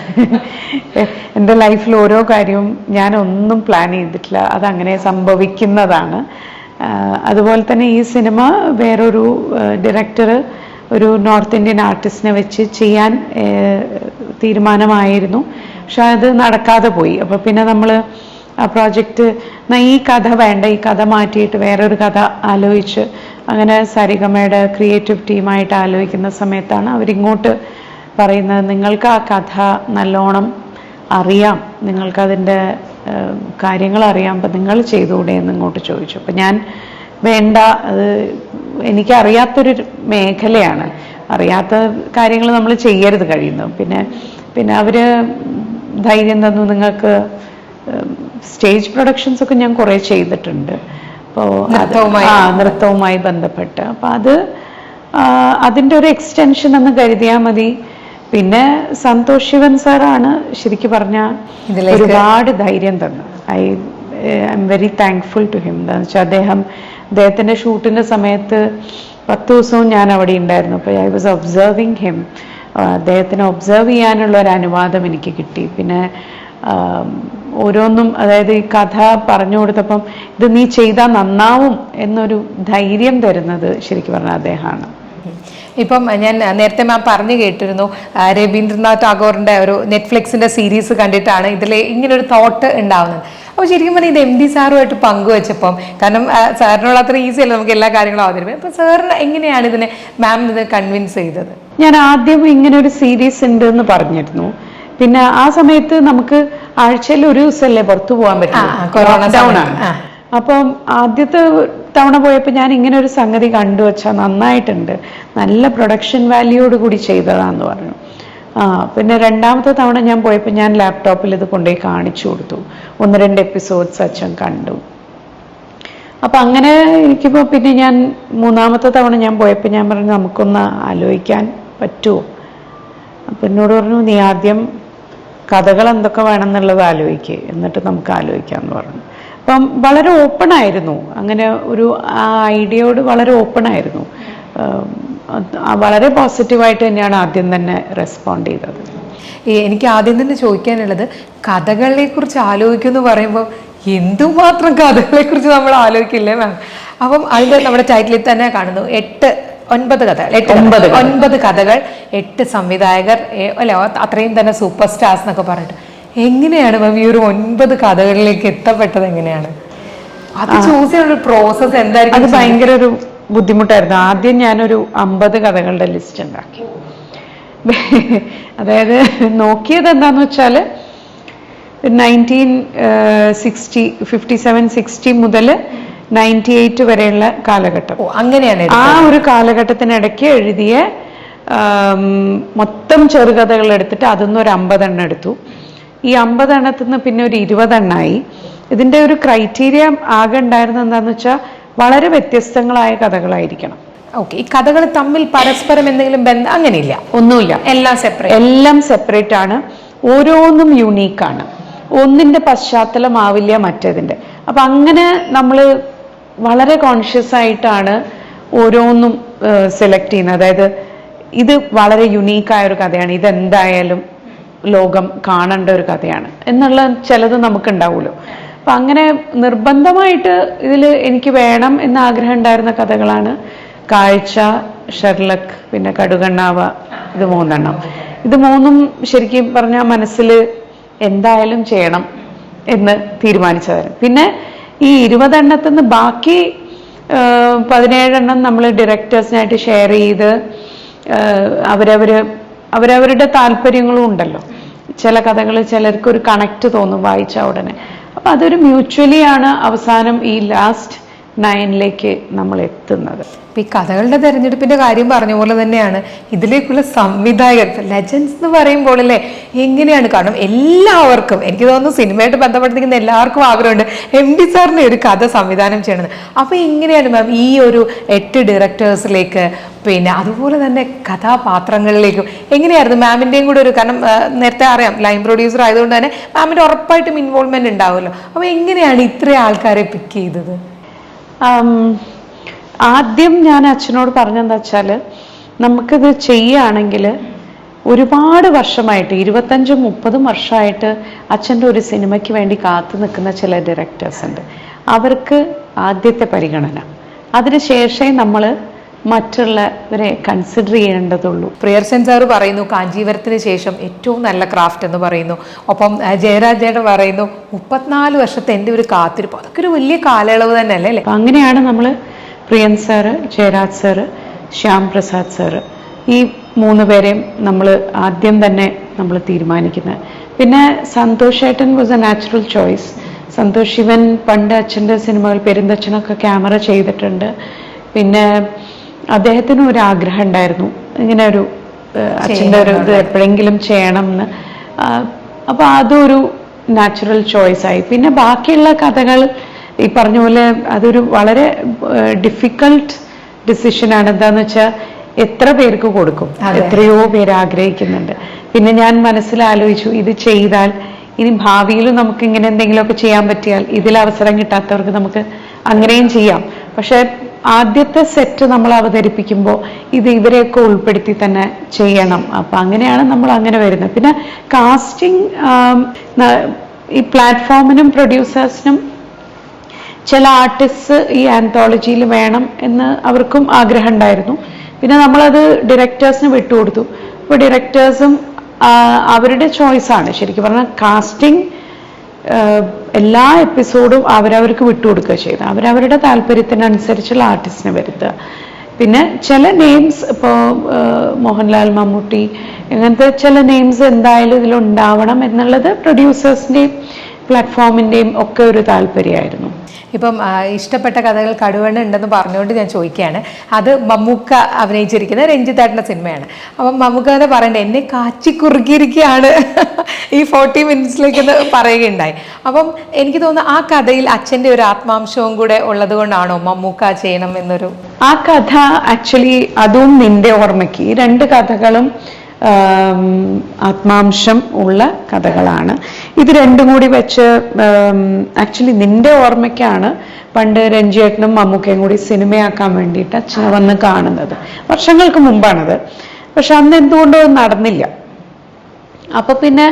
എൻ്റെ ലൈഫിൽ ഓരോ കാര്യവും ഞാൻ ഒന്നും പ്ലാൻ ചെയ്തിട്ടില്ല, അതങ്ങനെ സംഭവിക്കുന്നതാണ്. അതുപോലെ തന്നെ ഈ സിനിമ വേറൊരു ഡയറക്ടർ, ഒരു നോർത്ത് ഇന്ത്യൻ ആർട്ടിസ്റ്റിനെ വെച്ച് ചെയ്യാൻ തീരുമാനമായിരുന്നു. പക്ഷെ അത് നടക്കാതെ പോയി. അപ്പോൾ പിന്നെ നമ്മൾ ആ പ്രോജക്റ്റ് ഈ കഥ വേണ്ട, ഈ കഥ മാറ്റിയിട്ട് വേറൊരു കഥ ആലോചിച്ച് അങ്ങനെ സരിഗമയുടെ ക്രിയേറ്റീവ് ടീമായിട്ട് ആലോചിക്കുന്ന സമയത്താണ് അവരിങ്ങോട്ട് പറയുന്നത്, നിങ്ങൾക്ക് ആ കഥ നല്ലോണം അറിയാം, നിങ്ങൾക്കതിൻ്റെ കാര്യങ്ങൾ അറിയാം, അപ്പം നിങ്ങൾ ചെയ്തുകൂടെ എന്ന് ഇങ്ങോട്ട് ചോദിച്ചു. അപ്പം ഞാൻ വേണ്ട, അത് എനിക്കറിയാത്തൊരു മേഖലയാണ്, അറിയാത്ത കാര്യങ്ങൾ നമ്മൾ ചെയ്യരുത് കഴിയുന്നു. പിന്നെ അവർ ധൈര്യം തന്നു, നിങ്ങൾക്ക് സ്റ്റേജ് പ്രൊഡക്ഷൻസ് ഒക്കെ ഞാൻ കുറേ ചെയ്തിട്ടുണ്ട്, അപ്പോൾ നൃത്തവുമായി ബന്ധപ്പെട്ട്. അപ്പം അതിൻ്റെ ഒരു എക്സ്റ്റൻഷൻ എന്ന് കരുതിയാൽ മതി. പിന്നെ സന്തോഷ് ശിവൻ സാറാണ് ശരിക്കും പറഞ്ഞാൽ ഒരുപാട് ധൈര്യം തന്നത്. I am very thankful to him. എന്താണെന്ന് വെച്ചാൽ അദ്ദേഹത്തിൻ്റെ ഷൂട്ടിൻ്റെ സമയത്ത് 10 ദിവസവും ഞാൻ അവിടെ ഉണ്ടായിരുന്നു. അപ്പോൾ ഐ വാസ് ഒബ്സർവിങ് ഹിം. അദ്ദേഹത്തിനെ ഒബ്സർവ് ചെയ്യാനുള്ള ഒരു അനുവാദം എനിക്ക് കിട്ടി. പിന്നെ ഓരോന്നും, അതായത് ഈ കഥ പറഞ്ഞു കൊടുത്തപ്പം ഇത് നീ ചെയ്താൽ നന്നാവും എന്നൊരു ധൈര്യം തരുന്നത് ശരിക്കും പറഞ്ഞാൽ അദ്ദേഹമാണ്. ഇപ്പം ഞാൻ നേരത്തെ മാം പറഞ്ഞു കേട്ടിരുന്നു, രവീന്ദ്രനാഥ് ടാഗോറിന്റെ ഒരു നെറ്റ്ഫ്ലിക്സിന്റെ സീരീസ് കണ്ടിട്ടാണ് ഇതിൽ ഇങ്ങനൊരു തോട്ട് ഉണ്ടാവുന്നത്. അപ്പോൾ ശരിക്കും പറഞ്ഞാൽ ഇത് MD സാറുമായിട്ട് പങ്കുവെച്ചപ്പം, കാരണം സാറിനുള്ള അത്ര ഈസി അല്ല നമുക്ക് എല്ലാ കാര്യങ്ങളും അവതരിപ്പിക്കും. അപ്പോൾ സാറിന് എങ്ങനെയാണ് ഇതിനെ മാം ഇത് കൺവിൻസ് ചെയ്തത്? ഞാൻ ആദ്യം ഇങ്ങനെ ഒരു സീരീസ് ഉണ്ട് എന്ന് പറഞ്ഞിരുന്നു. പിന്നെ ആ സമയത്ത് നമുക്ക് ആഴ്ചയിൽ ഒരു ദിവസമല്ലേ പുറത്തു പോകാൻ പറ്റും, ലോക്ക്ഡൗൺ ആണ്. അപ്പം ആദ്യത്തെ തവണ പോയപ്പോൾ ഞാൻ ഇങ്ങനെ ഒരു സംഗതി കണ്ടു വെച്ചാൽ നന്നായിട്ടുണ്ട്, നല്ല പ്രൊഡക്ഷൻ വാല്യൂയോട് കൂടി ചെയ്തതാന്ന് പറഞ്ഞു. പിന്നെ രണ്ടാമത്തെ തവണ ഞാൻ പോയപ്പോൾ ഞാൻ ലാപ്ടോപ്പിൽ ഇത് കൊണ്ടുപോയി കാണിച്ചു കൊടുത്തു. 1-2 എപ്പിസോഡ്സ് അച്ഛൻ കണ്ടു. അപ്പം അങ്ങനെ ഇരിക്കുമ്പോൾ പിന്നെ ഞാൻ മൂന്നാമത്തെ തവണ ഞാൻ പോയപ്പോൾ ഞാൻ പറഞ്ഞു, നമുക്കൊന്ന് ആലോചിക്കാൻ പറ്റുമോ? അപ്പം എന്നോട് പറഞ്ഞു, നീ ആദ്യം കഥകൾ എന്തൊക്കെ വേണമെന്നുള്ളത് ആലോചിക്കുക, എന്നിട്ട് നമുക്ക് ആലോചിക്കാമെന്ന് പറഞ്ഞു. അപ്പം വളരെ ഓപ്പൺ ആയിരുന്നു, അങ്ങനെ ഒരു ആ ഐഡിയയോട് വളരെ ഓപ്പൺ ആയിരുന്നു. വളരെ പോസിറ്റീവായിട്ട് തന്നെയാണ് ആദ്യം തന്നെ റെസ്പോണ്ട് ചെയ്തത്. എനിക്ക് ആദ്യം തന്നെ ചോദിക്കാനുള്ളത്, കഥകളെ കുറിച്ച് ആലോചിക്കുമെന്ന് പറയുമ്പോൾ എന്തുമാത്രം കഥകളെ കുറിച്ച് നമ്മൾ ആലോചിക്കില്ലേ മാം? അപ്പം അതിന്റെ നമ്മുടെ ടൈറ്റിലിൽ തന്നെ കാണുന്നു 9 കഥകൾ, 8 സംവിധായകർ, അല്ലെ, അത്രയും തന്നെ സൂപ്പർ സ്റ്റാർസ് എന്നൊക്കെ പറഞ്ഞിട്ട്. എങ്ങനെയാണ് മാം ഈ ഒരു 9 കഥകളിലേക്ക് എത്തപ്പെട്ടത്? എങ്ങനെയാണ് അത് ചൂസ് ചെയ്യുന്ന പ്രോസസ് എന്തായിരിക്കും? അത് ഭയങ്കര ഒരു ബുദ്ധിമുട്ടായിരുന്നു. ആദ്യം ഞാനൊരു 50 കഥകളുടെ ലിസ്റ്റ് ഉണ്ടാക്കി. അതായത് നോക്കിയത് എന്താന്ന് വെച്ചാൽ 1957-60 മുതൽ 98 വരെയുള്ള കാലഘട്ടം. അങ്ങനെയാണ്. ആ ഒരു കാലഘട്ടത്തിനിടയ്ക്ക് എഴുതിയ മൊത്തം ചെറുകഥകൾ എടുത്തിട്ട് അതൊന്നും ഒരു 50 എണ്ണം എടുത്തു. ഈ 50 എണ്ണത്തിൽ നിന്ന് പിന്നെ ഒരു 20 എണ്ണമായി. ഇതിന്റെ ഒരു ക്രൈറ്റീരിയ ആകെ ഉണ്ടായിരുന്നത് എന്താന്ന് വെച്ചാൽ വളരെ വ്യത്യസ്തങ്ങളായ കഥകളായിരിക്കണം. ഓക്കെ. ഈ കഥകൾ തമ്മിൽ പരസ്പരം എന്തെങ്കിലും ബന്ധം? അങ്ങനെയില്ല, ഒന്നുമില്ല. എല്ലാം സെപ്പറേറ്റ് ആണ്. ഓരോന്നും യുണീക്കാണ്. ഒന്നിന്റെ പശ്ചാത്തലമാവില്ല മറ്റേതിന്റെ. അപ്പൊ അങ്ങനെ നമ്മൾ വളരെ കോൺഷ്യസ് ആയിട്ടാണ് ഓരോന്നും സെലക്ട് ചെയ്യുന്നത്. അതായത് ഇത് വളരെ യുണീക്കായ ഒരു കഥയാണ്, ഇതെന്തായാലും ലോകം കാണേണ്ട ഒരു കഥയാണ് എന്നുള്ള ചിലത് നമുക്ക് ഉണ്ടാവുമല്ലോ. അപ്പൊ അങ്ങനെ നിർബന്ധമായിട്ട് ഇതിൽ എനിക്ക് വേണം എന്ന ആഗ്രഹം ഉണ്ടായിരുന്ന കഥകളാണ് കാഴ്ച, ഷെർലക്, പിന്നെ കടുകണ്ണാവ. ഇത് 3 എണ്ണം. ഇത് 3ഉം ശരിക്കും പറഞ്ഞാൽ മനസ്സിൽ എന്തായാലും ചെയ്യണം എന്ന് തീരുമാനിച്ചതായിരുന്നു. പിന്നെ ഈ 20 എണ്ണത്തിൽ നിന്ന് ബാക്കി 17 എണ്ണം നമ്മൾ ഡയറക്ടേഴ്സിനായിട്ട് ഷെയർ ചെയ്ത് അവരവരുടെ താല്പര്യങ്ങളും ഉണ്ടല്ലോ. ചില കഥകൾ ചിലർക്ക് ഒരു കണക്ട് തോന്നും വായിച്ച ഉടനെ. അപ്പൊ അതൊരു മ്യൂച്വലി ആണ് അവസാനം ഈ ലാസ്റ്റ് 9ലേക്ക് നമ്മൾ എത്തുന്നത്. ഈ കഥകളുടെ തെരഞ്ഞെടുപ്പിന്റെ കാര്യം പറഞ്ഞ പോലെ തന്നെയാണ് ഇതിലേക്കുള്ള സംവിധായകർ, ലെജൻസ് എന്ന് പറയുമ്പോൾ അല്ലേ, എങ്ങനെയാണ്? കാരണം എല്ലാവർക്കും, എനിക്ക് തോന്നുന്നു സിനിമയായിട്ട് ബന്ധപ്പെട്ടിരിക്കുന്ന എല്ലാവർക്കും ആഗ്രഹമുണ്ട് MD സാറിനെ ഒരു കഥ സംവിധാനം ചെയ്യണമെന്ന്. അപ്പൊ എങ്ങനെയാണ് മാം ഈ ഒരു 8 ഡയറക്ടേഴ്സിലേക്ക്, പിന്നെ അതുപോലെ തന്നെ കഥാപാത്രങ്ങളിലേക്കും എങ്ങനെയായിരുന്നു മാമിന്റെയും കൂടെ ഒരു, കാരണം നേരത്തെ അറിയാം ലൈൻ പ്രൊഡ്യൂസർ ആയതുകൊണ്ട് തന്നെ മാമിന്റെ ഉറപ്പായിട്ടും ഇൻവോൾവ്മെന്റ് ഉണ്ടാവുമല്ലോ. അപ്പൊ എങ്ങനെയാണ് ഇത്രയും ആൾക്കാരെ പിക്ക് ചെയ്തത്? ആദ്യം ഞാൻ അച്ഛനോട് പറഞ്ഞെന്താ വെച്ചാൽ, നമുക്കിത് ചെയ്യുകയാണെങ്കിൽ ഒരുപാട് വർഷമായിട്ട് 25-30 വർഷമായിട്ട് അച്ഛൻ്റെ ഒരു സിനിമയ്ക്ക് വേണ്ടി കാത്തു നിൽക്കുന്ന ചില ഡയറക്ടേഴ്സ് ഉണ്ട്. അവർക്ക് ആദ്യത്തെ പരിഗണന, അതിനുശേഷമേ നമ്മൾ മറ്റുള്ളവരെ കൺസിഡർ ചെയ്യേണ്ടതുള്ളൂ. പ്രിയർസൻ സാറ് പറയുന്നു കാഞ്ചീപുരത്തിന് ശേഷം ഏറ്റവും നല്ല ക്രാഫ്റ്റ് എന്ന് പറയുന്നു. ഒപ്പം ജയരാജേട്ടൻ പറയുന്നു 34 വർഷത്തെ എൻ്റെ ഒരു കാത്തിരിപ്പ്. അതൊക്കെ ഒരു വലിയ കാലയളവ് തന്നെ അല്ലേ? അപ്പം അങ്ങനെയാണ് നമ്മൾ Priyan sir, Jayaraj sir, Shyam Prasad sir, ഈ 3 പേരെയും നമ്മൾ ആദ്യം തന്നെ നമ്മൾ തീരുമാനിക്കുന്നത്. പിന്നെ സന്തോഷ് ഏട്ടൻ was a natural choice. Santhosh Sivan പണ്ട് അച്ഛൻ്റെ സിനിമകൾ പെരുന്തച്ഛനൊക്കെ ക്യാമറ ചെയ്തിട്ടുണ്ട്. പിന്നെ അദ്ദേഹത്തിന് ഒരു ആഗ്രഹം ഉണ്ടായിരുന്നു ഇങ്ങനെ ഒരു അച്ഛൻ്റെ ഒരു ഇത് എപ്പോഴെങ്കിലും ചെയ്യണം എന്ന്. അപ്പൊ അതൊരു നാച്ചുറൽ ചോയ്സ് ആയി. പിന്നെ ബാക്കിയുള്ള കഥകൾ ഈ പറഞ്ഞ പോലെ അതൊരു വളരെ ഡിഫിക്കൾട്ട് ഡിസിഷനാണ്. എന്താന്ന് വെച്ചാൽ എത്ര പേർക്ക് കൊടുക്കും, എത്രയോ പേര് ആഗ്രഹിക്കുന്നുണ്ട്. പിന്നെ ഞാൻ മനസ്സിലാലോചിച്ചു, ഇത് ചെയ്താൽ ഇനി ഭാവിയിൽ നമുക്ക് ഇങ്ങനെ എന്തെങ്കിലുമൊക്കെ ചെയ്യാൻ പറ്റിയാൽ ഇതിൽ അവസരം കിട്ടാത്തവർക്ക് നമുക്ക് അങ്ങനെയും ചെയ്യാം. പക്ഷെ ആദ്യത്തെ സെറ്റ് നമ്മൾ അവതരിപ്പിക്കുമ്പോൾ ഇത് ഇവരെയൊക്കെ ഉൾപ്പെടുത്തി തന്നെ ചെയ്യണം. അപ്പൊ അങ്ങനെയാണ് നമ്മൾ അങ്ങനെ വരുന്നത്. പിന്നെ കാസ്റ്റിംഗ് ഈ പ്ലാറ്റ്ഫോമിനും പ്രൊഡ്യൂസേഴ്സിനും ചില ആർട്ടിസ്റ്റ് ഈ ആന്തോളജിയിൽ വേണം എന്ന് അവർക്കും ആഗ്രഹം ഉണ്ടായിരുന്നു. പിന്നെ നമ്മളത് ഡയറക്ടേഴ്സിന് വിട്ടുകൊടുത്തു. അപ്പോൾ ഡയറക്ടേഴ്സും അവരുടെ ചോയ്സാണ്. ശരിക്കും പറഞ്ഞാൽ കാസ്റ്റിംഗ് എല്ലാ എപ്പിസോഡും അവരവർക്ക് വിട്ടുകൊടുക്കുക ചെയ്ത് അവരവരുടെ താല്പര്യത്തിനനുസരിച്ചുള്ള ആർട്ടിസ്റ്റിനെ വരുത്തുക. പിന്നെ ചില നെയിംസ് ഇപ്പോൾ മോഹൻലാൽ, മമ്മൂട്ടി, ഇങ്ങനത്തെ ചില നെയിംസ് എന്തായാലും ഇതിലുണ്ടാവണം എന്നുള്ളത് പ്രൊഡ്യൂസേഴ്സിൻ്റെയും പ്ലാറ്റ്ഫോമിൻ്റെയും ഒക്കെ ഒരു താല്പര്യമായിരുന്നു. ഇപ്പം ഇഷ്ടപ്പെട്ട കഥകൾ കടുവണ്ണ ഉണ്ടെന്ന് പറഞ്ഞുകൊണ്ട് ഞാൻ ചോദിക്കുകയാണ്. അത് മമ്മൂക്ക അഭിനയിച്ചിരിക്കുന്ന രഞ്ജിത്തേട്ടൻ്റെ സിനിമയാണ്. അപ്പം മമ്മൂക്ക തന്നെ പറയണ്ടേ, എന്നെ കാച്ചിക്കുറുക്കിയിരിക്കുകയാണ് ഈ 40 മിനിറ്റ്സിലേക്കെന്ന് പറയുകയുണ്ടായി. അപ്പം എനിക്ക് തോന്നുന്നു ആ കഥയിൽ അച്ഛൻ്റെ ഒരു ആത്മാംശവും കൂടെ ഉള്ളത് കൊണ്ടാണോ മമ്മൂക്ക ചെയ്യണം എന്നൊരു? ആ കഥ ആക്ച്വലി അതും നിന്റെ ഓർമ്മയ്ക്ക്, ഈ 2 കഥകളും ആത്മാംശം ഉള്ള കഥകളാണ്. ഇത് 2ഉം കൂടി വെച്ച് ആക്ച്വലി നിന്റെ ഓർമ്മയ്ക്കാണ് പണ്ട് രഞ്ജിയേട്ടനും മമ്മൂക്കയും കൂടി സിനിമയാക്കാൻ വേണ്ടിയിട്ട് അച്ഛനെ വന്ന് കാണുന്നത്. വർഷങ്ങൾക്ക് മുമ്പാണത്. പക്ഷെ അന്ന് എന്തുകൊണ്ടോ നടന്നില്ല. അപ്പൊ പിന്നെ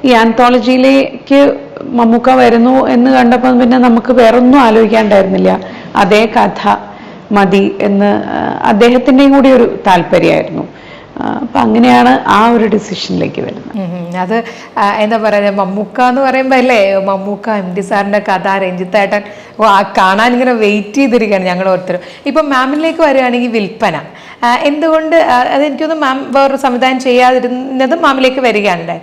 ഈ ആന്തോളജിയിലേക്ക് മമ്മൂക്ക വരുന്നു എന്ന് കണ്ടപ്പോൾ പിന്നെ നമുക്ക് വേറൊന്നും ആലോചിക്കാണ്ടായിരുന്നില്ല, അതേ കഥ മതി എന്ന് അദ്ദേഹത്തിൻ്റെയും കൂടി ഒരു താല്പര്യമായിരുന്നു. അപ്പൊ അങ്ങനെയാണ് ആ ഒരു ഡിസിഷനിലേക്ക് വരുന്നത്. അത് എന്താ പറയുക, മമ്മൂക്ക എന്ന് പറയുമ്പോൾ അല്ലേ, മമ്മൂക്ക MD സാറിന്റെ കഥ, രഞ്ജിത്തേട്ടൻ കാണാൻ ഇങ്ങനെ വെയിറ്റ് ചെയ്തിരിക്കുകയാണ് ഞങ്ങൾ ഓരോരുത്തരും. ഇപ്പം മാമിലേക്ക് വരികയാണെങ്കിൽ വിൽപ്പന എന്തുകൊണ്ട്, അതെനിക്കൊന്നും മാം വേറൊരു സംവിധാനം ചെയ്യാതിരുന്നതും മാമിലേക്ക് വരികയാണ്.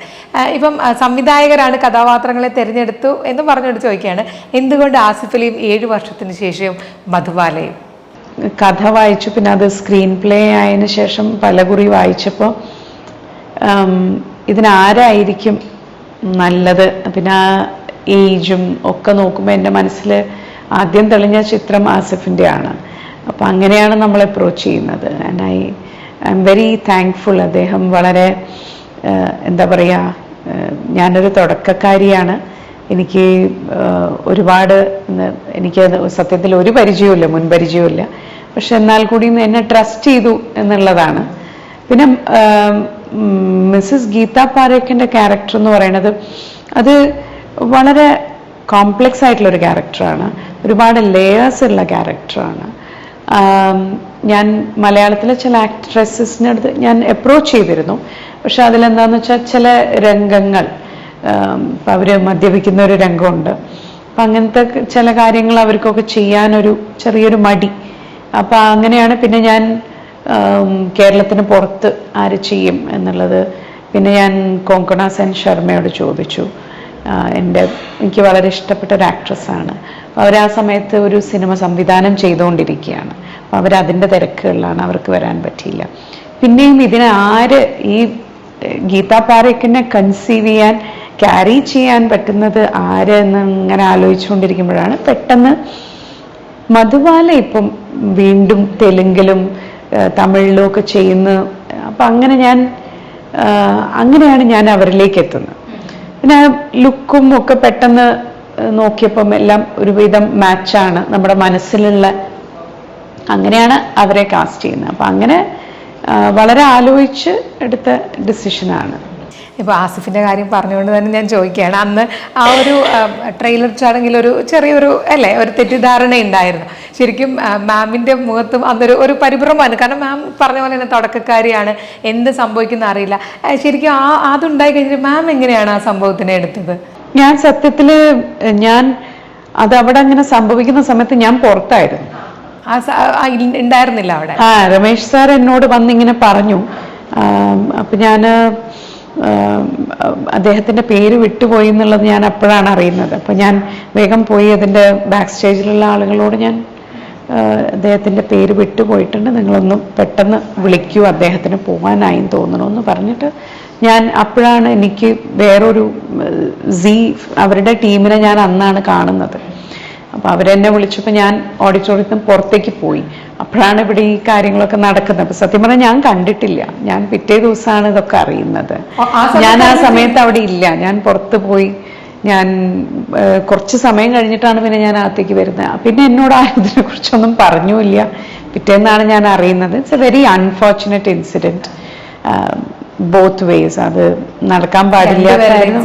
ഇപ്പം സംവിധായകരാണ് കഥാപാത്രങ്ങളെ തിരഞ്ഞെടുത്തു എന്ന് പറഞ്ഞുകൊണ്ട് ചോദിക്കുകയാണ്, എന്തുകൊണ്ട് ആസിഫ് അലിയും 7 വർഷത്തിന് ശേഷം മധുബാലയും? കഥ വായിച്ചു, പിന്നെ അത് സ്ക്രീൻ പ്ലേ ആയതിനു ശേഷം പലകുറി വായിച്ചപ്പോൾ ഇതിനാരായിരിക്കും നല്ലത്, പിന്നെ ആ ഏജും ഒക്കെ നോക്കുമ്പോൾ എൻ്റെ മനസ്സിൽ ആദ്യം തെളിഞ്ഞ ചിത്രം ആസിഫിൻ്റെ ആണ്. അപ്പം അങ്ങനെയാണ് നമ്മൾ അപ്രോച്ച് ചെയ്യുന്നത്. And I am very thankful. അദ്ദേഹം വളരെ എന്താ പറയുക, ഞാനൊരു തുടക്കക്കാരിയാണ്, എനിക്ക് ഒരുപാട് എനിക്ക് സത്യത്തിൽ ഒരു പരിചയമില്ല, മുൻപരിചയമില്ല. പക്ഷെ എന്നാൽ കൂടി എന്നെ ട്രസ്റ്റ് ചെയ്തു എന്നുള്ളതാണ്. പിന്നെ മിസ്സസ് ഗീത പാരേഖിൻ്റെ ക്യാരക്ടർ എന്ന് പറയുന്നത് അത് വളരെ കോംപ്ലക്സ് ആയിട്ടുള്ളൊരു ക്യാരക്ടറാണ്, ഒരുപാട് ലെയേഴ്സ് ഉള്ള ക്യാരക്ടറാണ്. ഞാൻ മലയാളത്തിലെ ചില ആക്ട്രസസിൻ്റെ അടുത്ത് ഞാൻ അപ്രോച്ച് ചെയ്തിരുന്നു. പക്ഷെ അതിലെന്താണെന്ന് വെച്ചാൽ ചില രംഗങ്ങൾ, ഇപ്പം അവർ മദ്യപിക്കുന്ന ഒരു രംഗമുണ്ട്, അപ്പം അങ്ങനത്തെ ചില കാര്യങ്ങൾ അവർക്കൊക്കെ ചെയ്യാനൊരു ചെറിയൊരു മടി. അപ്പം അങ്ങനെയാണ് പിന്നെ ഞാൻ കേരളത്തിന് പുറത്ത് ആര് ചെയ്യും എന്നുള്ളത് പിന്നെ ഞാൻ കോങ്കണ സെൻ ശർമ്മയോട് ചോദിച്ചു. എനിക്ക് വളരെ ഇഷ്ടപ്പെട്ട ഒരു ആക്ട്രസ്സാണ്. അവർ ആ സമയത്ത് ഒരു സിനിമ സംവിധാനം ചെയ്തുകൊണ്ടിരിക്കുകയാണ്. അപ്പോൾ അവരതിൻ്റെ തിരക്കുകളിലാണ്, അവർക്ക് വരാൻ പറ്റിയില്ല. പിന്നെയും ഇതിനെ ആര് ഈ ഗീത പാരേഖിനെ കൺസീവ് ചെയ്യാൻ, ക്യാരി ചെയ്യാൻ പറ്റുന്നത് ആര് എന്ന് ഇങ്ങനെ ആലോചിച്ചുകൊണ്ടിരിക്കുമ്പോഴാണ് പെട്ടെന്ന് മധുബാല ഇപ്പം വീണ്ടും തെലുങ്കിലും തമിഴിലും ഒക്കെ ചെയ്യുന്നു. അപ്പം അങ്ങനെയാണ് ഞാൻ അവരിലേക്ക് എത്തുന്നത്. പിന്നെ ലുക്കും ഒക്കെ പെട്ടെന്ന് നോക്കിയപ്പം എല്ലാം ഒരുവിധം മാച്ചാണ് നമ്മുടെ മനസ്സിലുള്ള, അങ്ങനെയാണ് അവരെ കാസ്റ്റ് ചെയ്യുന്നത്. അപ്പം അങ്ങനെ വളരെ ആലോചിച്ച് എടുത്ത ഡിസിഷനാണ്. ഇപ്പോൾ ആസിഫിൻ്റെ കാര്യം പറഞ്ഞുകൊണ്ട് തന്നെ ഞാൻ ചോദിക്കുകയാണ്, അന്ന് ആ ഒരു ട്രെയിലർ ചടങ്ങിൽ ഒരു ചെറിയൊരു ഒരു തെറ്റിദ്ധാരണ ഉണ്ടായിരുന്നു. ശരിക്കും മാമിൻ്റെ മുഖത്തും അന്നൊരു ഒരു പരിഭ്രമമാണ്. കാരണം മാം പറഞ്ഞ പോലെ തന്നെ തുടക്കക്കാരിയാണ്, എന്ത് സംഭവിക്കുന്ന അറിയില്ല. ശരിക്കും അതുണ്ടായി കഴിഞ്ഞിട്ട് മാം എങ്ങനെയാണ് ആ സംഭവത്തിനെ എടുത്തത്? ഞാൻ സത്യത്തിൽ അതവിടെ അങ്ങനെ സംഭവിക്കുന്ന സമയത്ത് ഞാൻ പുറത്തായിരുന്നു, ഉണ്ടായിരുന്നില്ല അവിടെ. രമേശ് സാർ എന്നോട് വന്നിങ്ങനെ പറഞ്ഞു. അപ്പം ഞാൻ അദ്ദേഹത്തിൻ്റെ പേര് വിട്ടുപോയി എന്നുള്ളത് ഞാൻ അപ്പോഴാണ് അറിയുന്നത്. അപ്പം ഞാൻ വേഗം പോയി അതിൻ്റെ ബാക്ക് സ്റ്റേജിലുള്ള ആളുകളോട് ഞാൻ അദ്ദേഹത്തിൻ്റെ പേര് വിട്ടുപോയിട്ടുണ്ട്, നിങ്ങളൊന്നും പെട്ടെന്ന് വിളിക്കൂ, അദ്ദേഹത്തിന് പോകാനായി തോന്നണമെന്ന് പറഞ്ഞിട്ട് ഞാൻ അപ്പോഴാണ് എനിക്ക് വേറൊരു അവരുടെ ടീമിനെ ഞാൻ അന്നാണ് കാണുന്നത്. അപ്പോൾ അവരെന്നെ വിളിച്ചപ്പോൾ ഞാൻ ഓഡിറ്റോറിയത്തിന് പുറത്തേക്ക് പോയി. അപ്പോഴാണ് ഇവിടെ ഈ കാര്യങ്ങളൊക്കെ നടക്കുന്നത്. അപ്പൊ സത്യം പറഞ്ഞാൽ ഞാൻ കണ്ടിട്ടില്ല, ഞാൻ പിറ്റേ ദിവസമാണ് ഇതൊക്കെ അറിയുന്നത്. ഞാൻ ആ സമയത്ത് അവിടെ ഇല്ല, ഞാൻ പുറത്ത് പോയി. ഞാൻ കുറച്ച് സമയം കഴിഞ്ഞിട്ടാണ് പിന്നെ ഞാൻ അകത്തേക്ക് വരുന്നത്. പിന്നെ എന്നോട് ഇതിനെ കുറിച്ചൊന്നും പറഞ്ഞുമില്ല, പിറ്റേന്നാണ് ഞാൻ അറിയുന്നത്. It's A very unfortunate incident both vase. അത് നടക്കാൻ പാടില്ലാത്തായിരുന്നു.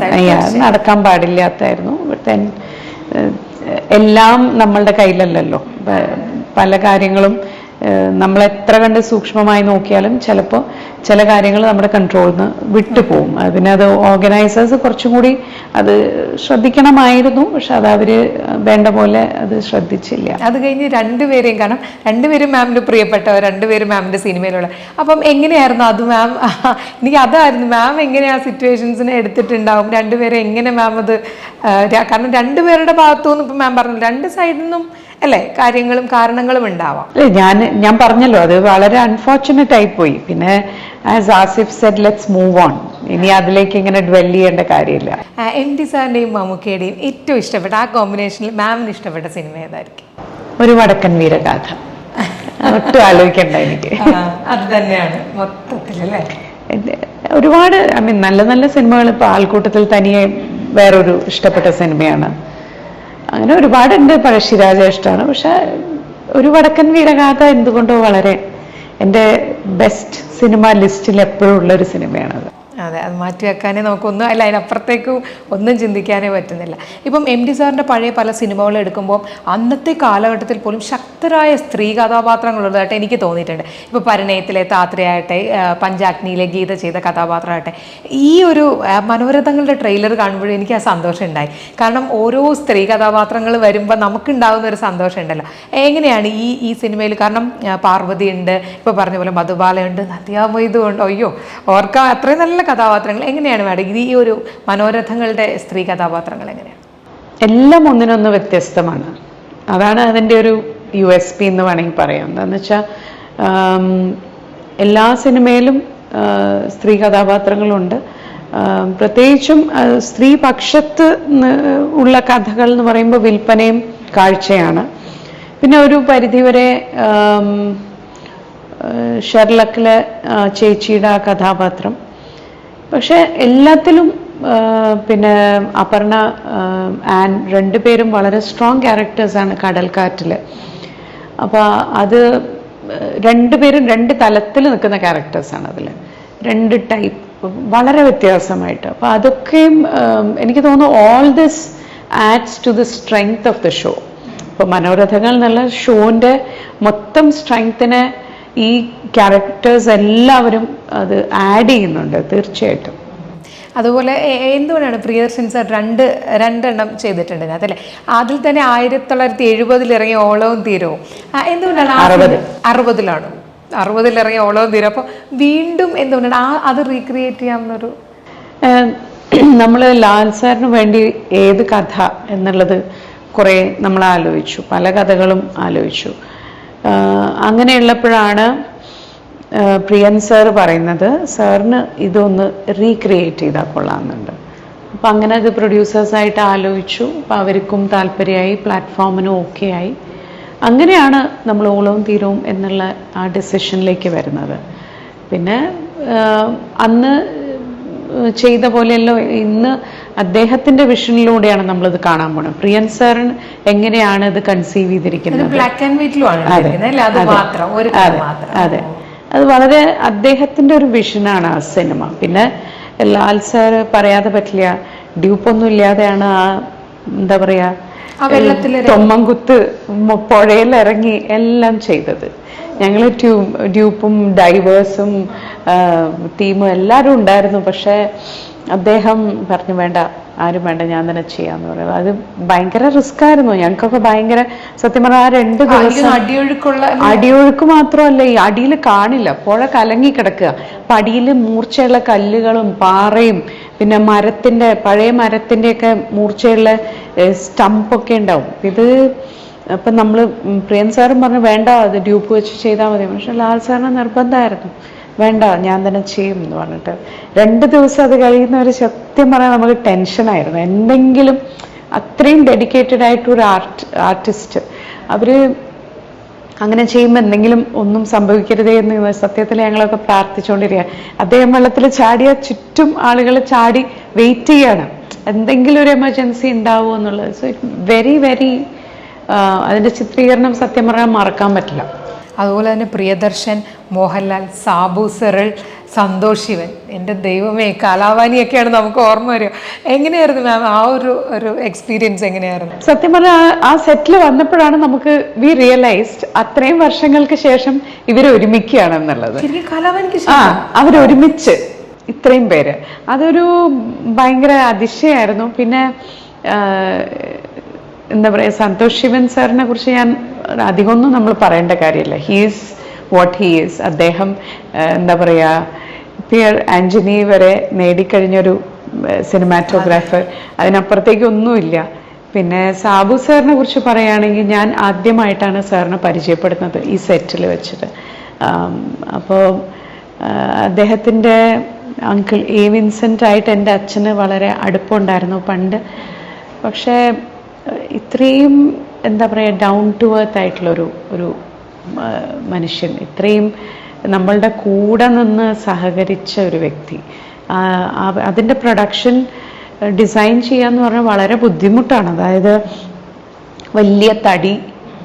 എല്ലാം നമ്മളുടെ കയ്യിലല്ലല്ലോ. പല കാര്യങ്ങളും നമ്മൾ എത്ര കണ്ട് സൂക്ഷ്മമായി നോക്കിയാലും ചിലപ്പോൾ ചില കാര്യങ്ങൾ നമ്മുടെ കൺട്രോളിൽ നിന്ന് വിട്ടുപോകും. പിന്നെ അത് ഓർഗനൈസേഴ്സ് കുറച്ചും കൂടി അത് ശ്രദ്ധിക്കണമായിരുന്നു, പക്ഷെ അത് അവർ വേണ്ട പോലെ അത് ശ്രദ്ധിച്ചില്ല. അത് കഴിഞ്ഞ് രണ്ടുപേരെയും, കാരണം രണ്ടുപേരും മാമിന് പ്രിയപ്പെട്ടവർ, രണ്ടുപേരും മാമിൻ്റെ സിനിമയിലുള്ള. അപ്പം എങ്ങനെയായിരുന്നു അത് മാം? എനിക്ക് അതായിരുന്നു, മാം എങ്ങനെ ആ സിറ്റുവേഷൻസിനെ എടുത്തിട്ടുണ്ടാവും, രണ്ടുപേരെ എങ്ങനെ മാം അത്, കാരണം രണ്ടുപേരുടെ ഭാഗത്തുനിന്നും ഇപ്പം മാം പറഞ്ഞു രണ്ട് സൈഡിൽ നിന്നും അല്ലേ കാര്യങ്ങളും കാരണങ്ങളും ഉണ്ടാവാം. ഞാൻ പറഞ്ഞല്ലോ, അത് വളരെ അൺഫോർച്ചുനേറ്റ് ആയിപ്പോയി. പിന്നെ as Asif said, let's move on. ഇനി അതിലേക്ക് ഇങ്ങനെ ഡ്വെൽ ചെയ്യേണ്ട കാര്യമില്ല. MD സാറിന്റെയും മമ്മൂക്കയുടെയും ഏറ്റവും ഇഷ്ടപ്പെട്ട, ആ കോമ്പിനേഷനിൽ മാമിന് ഇഷ്ടപ്പെട്ട സിനിമ ഏതായിരിക്കും? ഒരു വടക്കൻ വീരഗാഥ. ഒട്ടും ആലോചിക്കണ്ട എനിക്ക്. അത് തന്നെയാണ് മൊത്തത്തിലല്ലേ. ഒരുപാട് നല്ല നല്ല സിനിമകൾ, ഇപ്പൊ ആൾക്കൂട്ടത്തിൽ തനിയെ വേറൊരു ഇഷ്ടപ്പെട്ട സിനിമയാണ്. അങ്ങനെ ഒരുപാടുണ്ട്. പഴശ്ശിരാജ ഇഷ്ടമാണ്, പക്ഷെ ഒരു വടക്കൻ വീരഗാഥ എന്തുകൊണ്ടോ വളരെ എൻ്റെ ബെസ്റ്റ് സിനിമ ലിസ്റ്റിൽ എപ്പോഴും ഉള്ളൊരു സിനിമയാണത്. അതെ, അത് മാറ്റി വെക്കാനേ നമുക്കൊന്നും അല്ല, അതിനപ്പുറത്തേക്കും ഒന്നും ചിന്തിക്കാനേ പറ്റുന്നില്ല. ഇപ്പം എം ഡി സാറിൻ്റെ പഴയ പല സിനിമകൾ എടുക്കുമ്പോൾ അന്നത്തെ കാലഘട്ടത്തിൽ പോലും ശക്തരായ സ്ത്രീ കഥാപാത്രങ്ങളുള്ളതായിട്ട് എനിക്ക് തോന്നിയിട്ടുണ്ട്. ഇപ്പോൾ പരിണയത്തിലെ താത്രയാകട്ടെ, പഞ്ചാഗ്നിയിലെ ഗീത ചെയ്ത കഥാപാത്രമാകട്ടെ, ഈ ഒരു മനോരഥങ്ങളുടെ ട്രെയിലർ കാണുമ്പോഴും എനിക്ക് ആ സന്തോഷം ഉണ്ടായി. കാരണം ഓരോ സ്ത്രീ കഥാപാത്രങ്ങൾ വരുമ്പോൾ നമുക്കുണ്ടാകുന്ന ഒരു സന്തോഷം ഉണ്ടല്ലോ. എങ്ങനെയാണ് ഈ സിനിമയിൽ? കാരണം പാർവതി ഉണ്ട്, ഇപ്പോൾ പറഞ്ഞ പോലെ മധുബാലയുണ്ട്, നദിയ മൊയ്തു ഉണ്ട്. അയ്യോ, ഓർക്കാൻ അത്രയും നല്ല കഥാപാത്രങ്ങൾ. എങ്ങനെയാണ് മാഡം ഈ ഒരു മനോരഥങ്ങളുടെ സ്ത്രീ കഥാപാത്രങ്ങൾ എങ്ങനെയാണ്? എല്ലാം ഒന്നിനൊന്ന് വ്യത്യസ്തമാണ്. അതാണ് അതിൻ്റെ ഒരു USP എന്ന് വേണമെങ്കിൽ പറയാം. എന്താണെന്ന് വെച്ചാൽ എല്ലാ സിനിമയിലും സ്ത്രീ കഥാപാത്രങ്ങളുണ്ട്. പ്രത്യേകിച്ചും സ്ത്രീ പക്ഷത്ത് ഉള്ള കഥകൾ എന്ന് പറയുമ്പോൾ വിൽപ്പനയും കാഴ്ചയാണ്. പിന്നെ ഒരു പരിധിവരെ ഷെർലക്കിലെ ചേച്ചിയുടെ ആ കഥാപാത്രം. പക്ഷെ എല്ലാത്തിലും പിന്നെ അപർണ, ആൻ, രണ്ടുപേരും വളരെ സ്ട്രോങ് ക്യാരക്ടേഴ്സാണ് കടൽക്കാറ്റിൽ. അപ്പോൾ അത് രണ്ടുപേരും രണ്ട് തലത്തിൽ നിൽക്കുന്ന ക്യാരക്ടേഴ്സാണ് അതിൽ, രണ്ട് ടൈപ്പ് വളരെ വ്യത്യാസമായിട്ട്. അപ്പോൾ അതൊക്കെയും എനിക്ക് തോന്നുന്നു all this adds to the strength of the show. ഇപ്പോൾ മനോരഥങ്ങൾ എന്നുള്ള ഷോൻ്റെ മൊത്തം സ്ട്രെങ്ത്തിനെ ഈ ക്യാരക്ടേഴ്സ് എല്ലാവരും അത് ആഡ് ചെയ്യുന്നുണ്ട് തീർച്ചയായിട്ടും. അതുപോലെ എന്തുകൊണ്ടാണ് പ്രിയദർശൻ സാർ രണ്ടെണ്ണം ചെയ്തിട്ടുണ്ട് അതല്ലേ? അതിൽ തന്നെ 1970 ഇറങ്ങിയ ഓളവും തീരവും എന്തുകൊണ്ടാണ് 60 ഇറങ്ങിയ ഓളവും തീരവും, അപ്പോൾ വീണ്ടും എന്തുകൊണ്ടാണ് അത് റീക്രിയേറ്റ് ചെയ്യാവുന്നൊരു? നമ്മൾ ലാൽ സാറിന് വേണ്ടി ഏത് കഥ എന്നുള്ളത് കുറേ നമ്മൾ ആലോചിച്ചു, പല കഥകളും ആലോചിച്ചു. അങ്ങനെയുള്ളപ്പോഴാണ് പ്രിയൻ സാർ പറയുന്നത് സാറിന് ഇതൊന്ന് റീക്രിയേറ്റ് ചെയ്താൽ കൊള്ളാമെന്നുണ്ട്. അപ്പം അങ്ങനെ അത് പ്രൊഡ്യൂസേഴ്സായിട്ട് ആലോചിച്ചു. അപ്പം അവർക്കും താല്പര്യമായി, പ്ലാറ്റ്ഫോമിനും ഓക്കെ ആയി. അങ്ങനെയാണ് നമ്മൾ ഓളവും തീരവും എന്നുള്ള ആ ഡിസിഷനിലേക്ക് വരുന്നത്. പിന്നെ അന്ന് ചെയ്ത പോലെയല്ലോ ഇന്ന് അദ്ദേഹത്തിന്റെ വിഷനിലൂടെയാണ് നമ്മളിത് കാണാൻ പോണത്. പ്രിയൻ സാറിന് എങ്ങനെയാണ് ഇത് കൺസീവ് ചെയ്തിരിക്കുന്നത്? അതെ, അത് വളരെ അദ്ദേഹത്തിന്റെ ഒരു വിഷനാണ് ആ സിനിമ. പിന്നെ ലാൽ സാർ പറയാതെ പറ്റില്ല, ഡ്യൂപ്പൊന്നും ഇല്ലാതെയാണ് ആ എന്താ പറയാ തൊമ്മൻകുത്ത് പുഴയിലിറങ്ങി എല്ലാം ചെയ്തത്. ഞങ്ങൾ ഡ്യൂപ്പും ഡൈവേഴ്സും ടീമും എല്ലാവരും ഉണ്ടായിരുന്നു. പക്ഷെ അദ്ദേഹം പറഞ്ഞു വേണ്ട, ആരും വേണ്ട, ഞാൻ തന്നെ ചെയ്യാന്ന് പറയുന്നത്. അത് ഭയങ്കര റിസ്ക് ആയിരുന്നു ഞങ്ങൾക്കൊക്കെ. ഭയങ്കര സത്യം പറഞ്ഞാൽ ആ 2 ദിവസം അടിയൊഴുക്ക് മാത്രമല്ല, ഈ അടിയിൽ കാണില്ല, പുഴ കലങ്ങി കിടക്കുക. അപ്പൊ അടിയിൽ മൂർച്ചയുള്ള കല്ലുകളും പാറയും പിന്നെ പഴയ മരത്തിന്റെയൊക്കെ മൂർച്ചയുള്ള സ്റ്റമ്പൊക്കെ ഉണ്ടാവും. ഇത് അപ്പം നമ്മൾ പ്രിയൻ സാറും പറഞ്ഞു വേണ്ട, അത് ഡ്യൂപ്പ് വെച്ച് ചെയ്താൽ മതി. പക്ഷെ ലാൽ സാറിന് നിർബന്ധമായിരുന്നു, വേണ്ട ഞാൻ തന്നെ ചെയ്യും എന്ന് പറഞ്ഞിട്ട്. 2 ദിവസം അത് കഴിയുന്നവർ സത്യം പറഞ്ഞാൽ നമുക്ക് ടെൻഷനായിരുന്നു. എന്തെങ്കിലും അത്രയും ഡെഡിക്കേറ്റഡ് ആയിട്ടൊരു ആർട്ടിസ്റ്റ് അവർ അങ്ങനെ ചെയ്യുമ്പോൾ എന്തെങ്കിലും ഒന്നും സംഭവിക്കരുതേ എന്ന് സത്യത്തിൽ ഞങ്ങളൊക്കെ പ്രാർത്ഥിച്ചുകൊണ്ടിരിക്കുക. അദ്ദേഹം വെള്ളത്തിൽ ചാടിയ ചുറ്റും ആളുകൾ ചാടി വെയിറ്റ് ചെയ്യാണ്, എന്തെങ്കിലും ഒരു എമർജൻസി ഉണ്ടാവുമോ എന്നുള്ളത്. സോ ഇറ്റ് വെരി വെരി അതിൻ്റെ ചിത്രീകരണം സത്യം പറഞ്ഞാൽ മറക്കാൻ പറ്റില്ല. അതുപോലെ തന്നെ പ്രിയദർശൻ, മോഹൻലാൽ, സാബു സെറിൾ, സന്തോഷ് ശിവൻ, എൻ്റെ ദൈവമേ, കലാവാനിയൊക്കെയാണ് നമുക്ക് ഓർമ്മ വരിക. എങ്ങനെയായിരുന്നു മാം ആ ഒരു എക്സ്പീരിയൻസ്? എങ്ങനെയായിരുന്നു? സത്യം പറഞ്ഞാൽ ആ സെറ്റിൽ വന്നപ്പോഴാണ് നമുക്ക് വി റിയലൈസ്ഡ് അത്രയും വർഷങ്ങൾക്ക് ശേഷം ഇവർ ഒരുമിക്കുകയാണെന്നുള്ളത്. അവരൊരുമിച്ച് ഇത്രയും പേര്, അതൊരു ഭയങ്കര അതിശയമായിരുന്നു. പിന്നെ എന്താ പറയുക, സന്തോഷ് ശിവൻ സാറിനെ കുറിച്ച് ഞാൻ അധികമൊന്നും നമ്മൾ പറയേണ്ട കാര്യമില്ല. He's what he is. അദ്ദേഹം എന്താ പറയുക, പിയർ ആന്റണി വരെ നേടിക്കഴിഞ്ഞൊരു സിനിമാറ്റോഗ്രാഫർ, അതിനപ്പുറത്തേക്കൊന്നുമില്ല. പിന്നെ സാബു സാറിനെ കുറിച്ച് പറയുകയാണെങ്കിൽ ഞാൻ ആദ്യമായിട്ടാണ് സാറിനെ പരിചയപ്പെടുന്നത് ഈ സെറ്റിൽ വെച്ചിട്ട്. അപ്പോൾ അദ്ദേഹത്തിൻ്റെ അങ്കിൾ എ വിൻസെൻ്റ് ആയിട്ട് എൻ്റെ അച്ഛന് വളരെ അടുപ്പമുണ്ടായിരുന്നു പണ്ട്. പക്ഷേ ഇത്രയും എന്താ പറയുക ഡൗൺ ടു എർത്ത് ആയിട്ടുള്ളൊരു മനുഷ്യൻ, ഇത്രയും നമ്മളുടെ കൂടെ നിന്ന് സഹകരിച്ച ഒരു വ്യക്തി. അതിൻ്റെ പ്രൊഡക്ഷൻ ഡിസൈൻ ചെയ്യാന്ന് പറഞ്ഞാൽ വളരെ ബുദ്ധിമുട്ടാണ്. അതായത് വലിയ തടി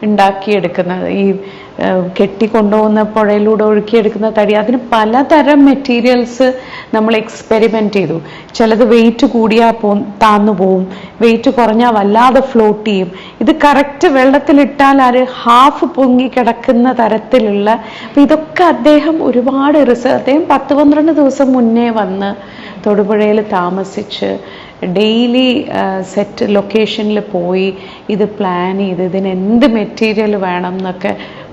ഉണ്ടാക്കിയെടുക്കുന്നത്, ഈ കെട്ടിക്കൊണ്ടുപോകുന്ന പുഴയിലൂടെ ഒഴുക്കിയെടുക്കുന്ന തടി, അതിന് പലതരം മെറ്റീരിയൽസ് നമ്മൾ എക്സ്പെരിമെൻ്റ് ചെയ്തു. ചിലത് വെയിറ്റ് കൂടിയാൽ താന്നു പോവും, വെയിറ്റ് കുറഞ്ഞാൽ വല്ലാതെ ഫ്ലോട്ട് ചെയ്യും. ഇത് കറക്റ്റ് വെള്ളത്തിലിട്ടാൽ അത് ഹാഫ് പൊങ്ങി കിടക്കുന്ന തരത്തിലുള്ള. അപ്പം ഇതൊക്കെ അദ്ദേഹം ഒരുപാട് അദ്ദേഹം 10-12 ദിവസം മുന്നേ വന്ന് തൊടുപുഴയിൽ താമസിച്ച് ഡെയിലി സെറ്റ് ലൊക്കേഷനിൽ പോയി ഇത് പ്ലാൻ ചെയ്ത് ഇതിന് എന്ത് മെറ്റീരിയൽ വേണം എന്നൊക്കെ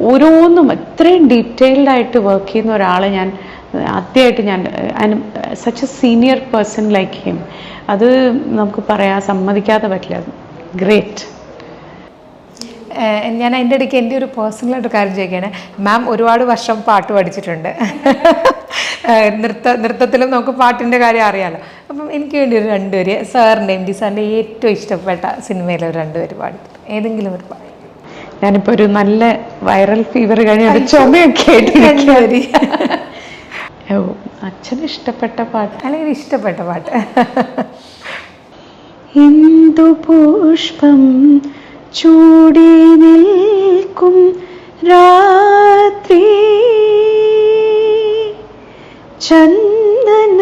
ഓരോന്നും ഇത്രയും ഡീറ്റെയിൽഡ് ആയിട്ട് വർക്ക് ചെയ്യുന്ന ഒരാളെ ഞാൻ ആദ്യമായിട്ട് such A senior person like him, അത് നമുക്ക് പറയാൻ സമ്മതിക്കാതെ പറ്റില്ല. ഗ്രേറ്റ്. ഞാൻ അതിൻ്റെ ഇടയ്ക്ക് എൻ്റെ ഒരു പേഴ്സണലായിട്ട് കാര്യം ചോദിക്കുകയാണ്. മാം ഒരുപാട് വർഷം പാട്ട് പഠിച്ചിട്ടുണ്ട്. നൃത്തത്തിലും നമുക്ക് പാട്ടിൻ്റെ കാര്യം അറിയാമല്ലോ. അപ്പം എനിക്ക് വേണ്ടി ഒരു 2 വരി സാറിൻ്റെ MD സാറിൻ്റെ ഏറ്റവും ഇഷ്ടപ്പെട്ട സിനിമയിലെ ഒരു 2 വരി പാടി, ഏതെങ്കിലും ഒരു പാട്ട്. ഞാനിപ്പോൾ ഒരു നല്ല വൈറൽ ഫീവർ കഴിഞ്ഞ ചുമയൊക്കെ ആയിട്ട്. അച്ഛന് ഇഷ്ടപ്പെട്ട പാട്ട് അല്ലെങ്കിൽ ഇഷ്ടപ്പെട്ട പാട്ട്. ഇന്ദു പുഷ്പം ചൂടി നിൽക്കും രാത്രി, ചന്ദന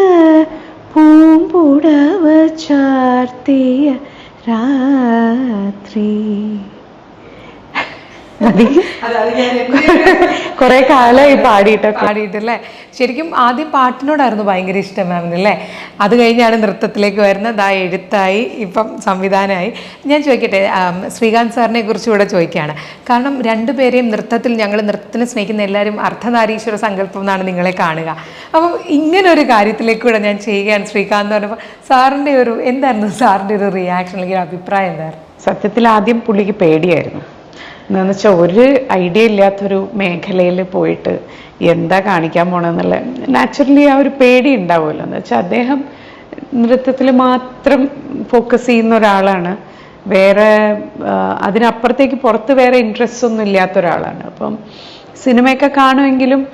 പൂമ്പുടവ ചാർത്തിയ രാത്രി. കുറെ കാലമായി പാടിയിട്ടല്ലേ. ശരിക്കും ആദ്യം പാട്ടിനോടായിരുന്നു ഭയങ്കര ഇഷ്ടം മാമിനല്ലേ. അത് കഴിഞ്ഞാണ് നൃത്തത്തിലേക്ക് വരുന്നത്. എഴുത്തായി, ഇപ്പം സംവിധാനമായി. ഞാൻ ചോദിക്കട്ടെ, ശ്രീകാന്ത് സാറിനെ കുറിച്ച് ഇവിടെ ചോദിക്കുകയാണ്. കാരണം 2 പേരെയും നൃത്തത്തിൽ, ഞങ്ങൾ നൃത്തത്തിനെ സ്നേഹിക്കുന്ന എല്ലാവരും അർദ്ധനാരീശ്വര സങ്കല്പം എന്നാണ് നിങ്ങളെ കാണുക. അപ്പം ഇങ്ങനൊരു കാര്യത്തിലേക്ക് കൂടെ ഞാൻ ചെയ്യുകയാണ് ശ്രീകാന്ത് എന്ന് പറഞ്ഞപ്പോൾ സാറിൻ്റെ എന്തായിരുന്നു സാറിൻ്റെ ഒരു റിയാക്ഷൻ അല്ലെങ്കിൽ അഭിപ്രായം എന്തായിരുന്നു? സത്യത്തിൽ ആദ്യം പുള്ളിക്ക് പേടിയായിരുന്നു. എന്താണെന്ന് വെച്ചാൽ ഒരു ഐഡിയ ഇല്ലാത്തൊരു മേഖലയിൽ പോയിട്ട് എന്താ കാണിക്കാൻ പോണെന്നുള്ള നാച്ചുറലി ആ ഒരു പേടി ഉണ്ടാവുമല്ലോ. എന്ന് വെച്ചാൽ അദ്ദേഹം നൃത്തത്തിൽ മാത്രം ഫോക്കസ് ചെയ്യുന്ന ഒരാളാണ്. വേറെ അതിനപ്പുറത്തേക്ക് പുറത്ത് വേറെ ഇൻട്രസ്റ്റ് ഒന്നും ഇല്ലാത്ത ഒരാളാണ്. അപ്പം സിനിമയൊക്കെ കാണുമെങ്കിലും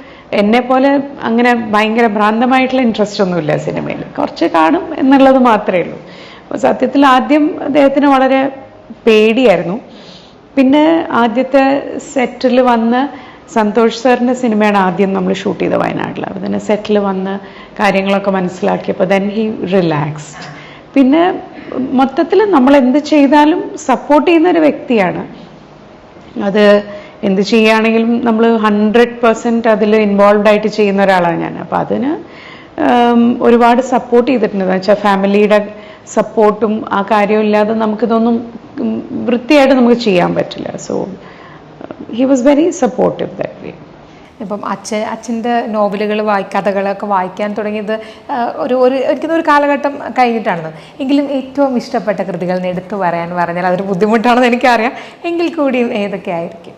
എന്നെ പോലെ അങ്ങനെ ഭയങ്കര ഭ്രാന്തമായിട്ടുള്ള ഇൻട്രസ്റ്റ് ഒന്നുമില്ല സിനിമയിൽ. കുറച്ച് കാണും എന്നുള്ളത് മാത്രമേ ഉള്ളൂ. അപ്പോൾ സത്യത്തിൽ ആദ്യം അദ്ദേഹത്തിന് വളരെ പേടിയായിരുന്നു. പിന്നെ ആദ്യത്തെ സെറ്റിൽ വന്ന് സന്തോഷ് സാറിൻ്റെ സിനിമയാണ് ആദ്യം നമ്മൾ ഷൂട്ട് ചെയ്തത് വയനാട്ടിൽ. അപ്പോൾ തന്നെ സെറ്റിൽ വന്ന് കാര്യങ്ങളൊക്കെ മനസ്സിലാക്കിയപ്പോൾ ദെൻ ഹി റിലാക്സ്ഡ്. പിന്നെ മൊത്തത്തിൽ നമ്മൾ എന്ത് ചെയ്താലും സപ്പോർട്ട് ചെയ്യുന്ന ഒരു വ്യക്തിയാണ്. അത് എന്ത് ചെയ്യുകയാണെങ്കിലും നമ്മൾ 100% അതിൽ ഇൻവോൾവ് ആയിട്ട് ചെയ്യുന്ന ഒരാളാണ് ഞാൻ. അപ്പോൾ അതിന് ഒരുപാട് സപ്പോർട്ട് ചെയ്തിട്ടുണ്ട്. എന്ന് വെച്ചാൽ ഫാമിലിയുടെ സപ്പോർട്ടും ആ കാര്യവും ഇല്ലാതെ നമുക്കിതൊന്നും വൃത്തിയായിട്ട് നമുക്ക് ചെയ്യാൻ പറ്റില്ല. So he was very supportive that way. ഇപ്പം അച്ഛൻ്റെ നോവലുകൾ കഥകളൊക്കെ വായിക്കാൻ തുടങ്ങിയത് ഒരിക്കലും ഒരു കാലഘട്ടം കഴിഞ്ഞിട്ടാണ്. എങ്കിലും ഏറ്റവും ഇഷ്ടപ്പെട്ട കൃതികൾ എടുത്തു പറഞ്ഞാൽ അതൊരു ബുദ്ധിമുട്ടാണെന്ന് എനിക്കറിയാം. എങ്കിൽ കൂടിയും ഏതൊക്കെയായിരിക്കും?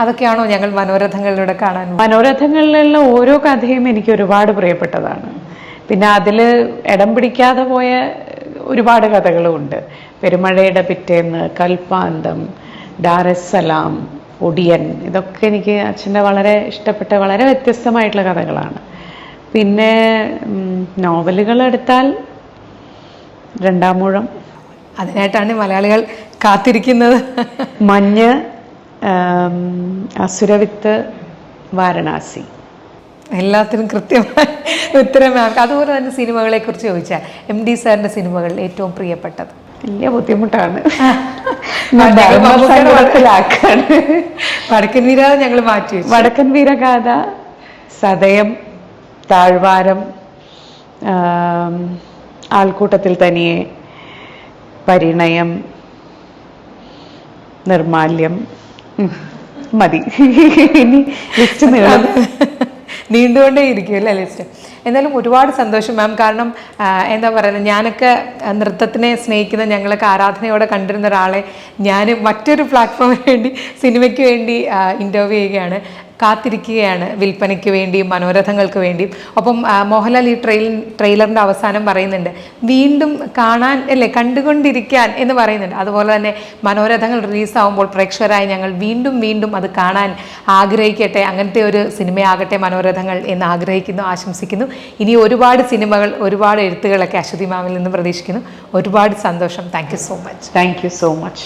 അതൊക്കെയാണോ ഞങ്ങൾ മനോരഥങ്ങളിലൂടെ കാണാൻ? മനോരഥങ്ങളിലുള്ള ഓരോ കഥയും എനിക്ക് ഒരുപാട് പ്രിയപ്പെട്ടതാണ്. പിന്നെ അതിൽ ഇടം പിടിക്കാതെ പോയ ഒരുപാട് കഥകളുമുണ്ട്. പെരുമഴയുടെ പിറ്റേന്ന്, കൽപ്പാന്തം, ഡാറസ്സലാം, ഒടിയൻ, ഇതൊക്കെ എനിക്ക് അച്ഛൻ്റെ വളരെ ഇഷ്ടപ്പെട്ട വളരെ വ്യത്യസ്തമായിട്ടുള്ള കഥകളാണ്. പിന്നെ നോവലുകൾ എടുത്താൽ രണ്ടാമൂഴം, അതിനായിട്ടാണ് മലയാളികൾ കാത്തിരിക്കുന്നത്. മഞ്ഞ്, അസുരവിത്ത്, വാരണാസി. എല്ലാത്തിനും കൃത്യമായ ഉത്തരം മാം. അതുപോലെ തന്നെ സിനിമകളെ കുറിച്ച് ചോദിച്ചാൽ MD സാറിൻ്റെ സിനിമകളിൽ ഏറ്റവും പ്രിയപ്പെട്ടത്? വലിയ ബുദ്ധിമുട്ടാണ്. വടക്കൻ വീരഗാഥ ഞങ്ങൾ മാറ്റി. വടക്കൻ വീരഗാഥ, സതയം, താഴ്വാരം, ആൾക്കൂട്ടത്തിൽ തനിയെ, പരിണയം, നിർമാല്യം, മതി. ഇനി ലിസ്റ്റ് നീണ്ടുകൊണ്ടേ ഇരിക്കും അല്ലേ ലിസ്റ്റ്? എന്നാലും ഒരുപാട് സന്തോഷം മാം. കാരണം എന്താ പറയുന്നത്, ഞാനൊക്കെ നൃത്തത്തിനെ സ്നേഹിക്കുന്ന, ഞങ്ങളൊക്കെ ആരാധനയോടെ കണ്ടിരുന്ന ഒരാളെ ഞാൻ മറ്റൊരു പ്ലാറ്റ്ഫോമിന് വേണ്ടി, സിനിമയ്ക്ക് വേണ്ടി ഇൻ്റർവ്യൂ ചെയ്യുകയാണ്. കാത്തിരിക്കുകയാണ് വിൽപ്പനയ്ക്ക് വേണ്ടിയും മനോരഥങ്ങൾക്ക് വേണ്ടിയും. ഒപ്പം മോഹൻലാൽ ഈ ട്രെയിലറിൻ്റെ അവസാനം പറയുന്നുണ്ട് വീണ്ടും കാണാൻ അല്ലേ, കണ്ടുകൊണ്ടിരിക്കാൻ എന്ന് പറയുന്നുണ്ട്. അതുപോലെ തന്നെ മനോരഥങ്ങൾ റിലീസാവുമ്പോൾ പ്രേക്ഷകരായി ഞങ്ങൾ വീണ്ടും വീണ്ടും അത് കാണാൻ ആഗ്രഹിക്കട്ടെ. അങ്ങനത്തെ ഒരു സിനിമയാകട്ടെ മനോരഥങ്ങൾ എന്ന് ആഗ്രഹിക്കുന്നു, ആശംസിക്കുന്നു. ഇനി ഒരുപാട് സിനിമകൾ, ഒരുപാട് എഴുത്തുകളൊക്കെ അശ്വതി മാമിൽ നിന്ന് പ്രതീക്ഷിക്കുന്നു. ഒരുപാട് സന്തോഷം. Thank you so much. Thank you so much.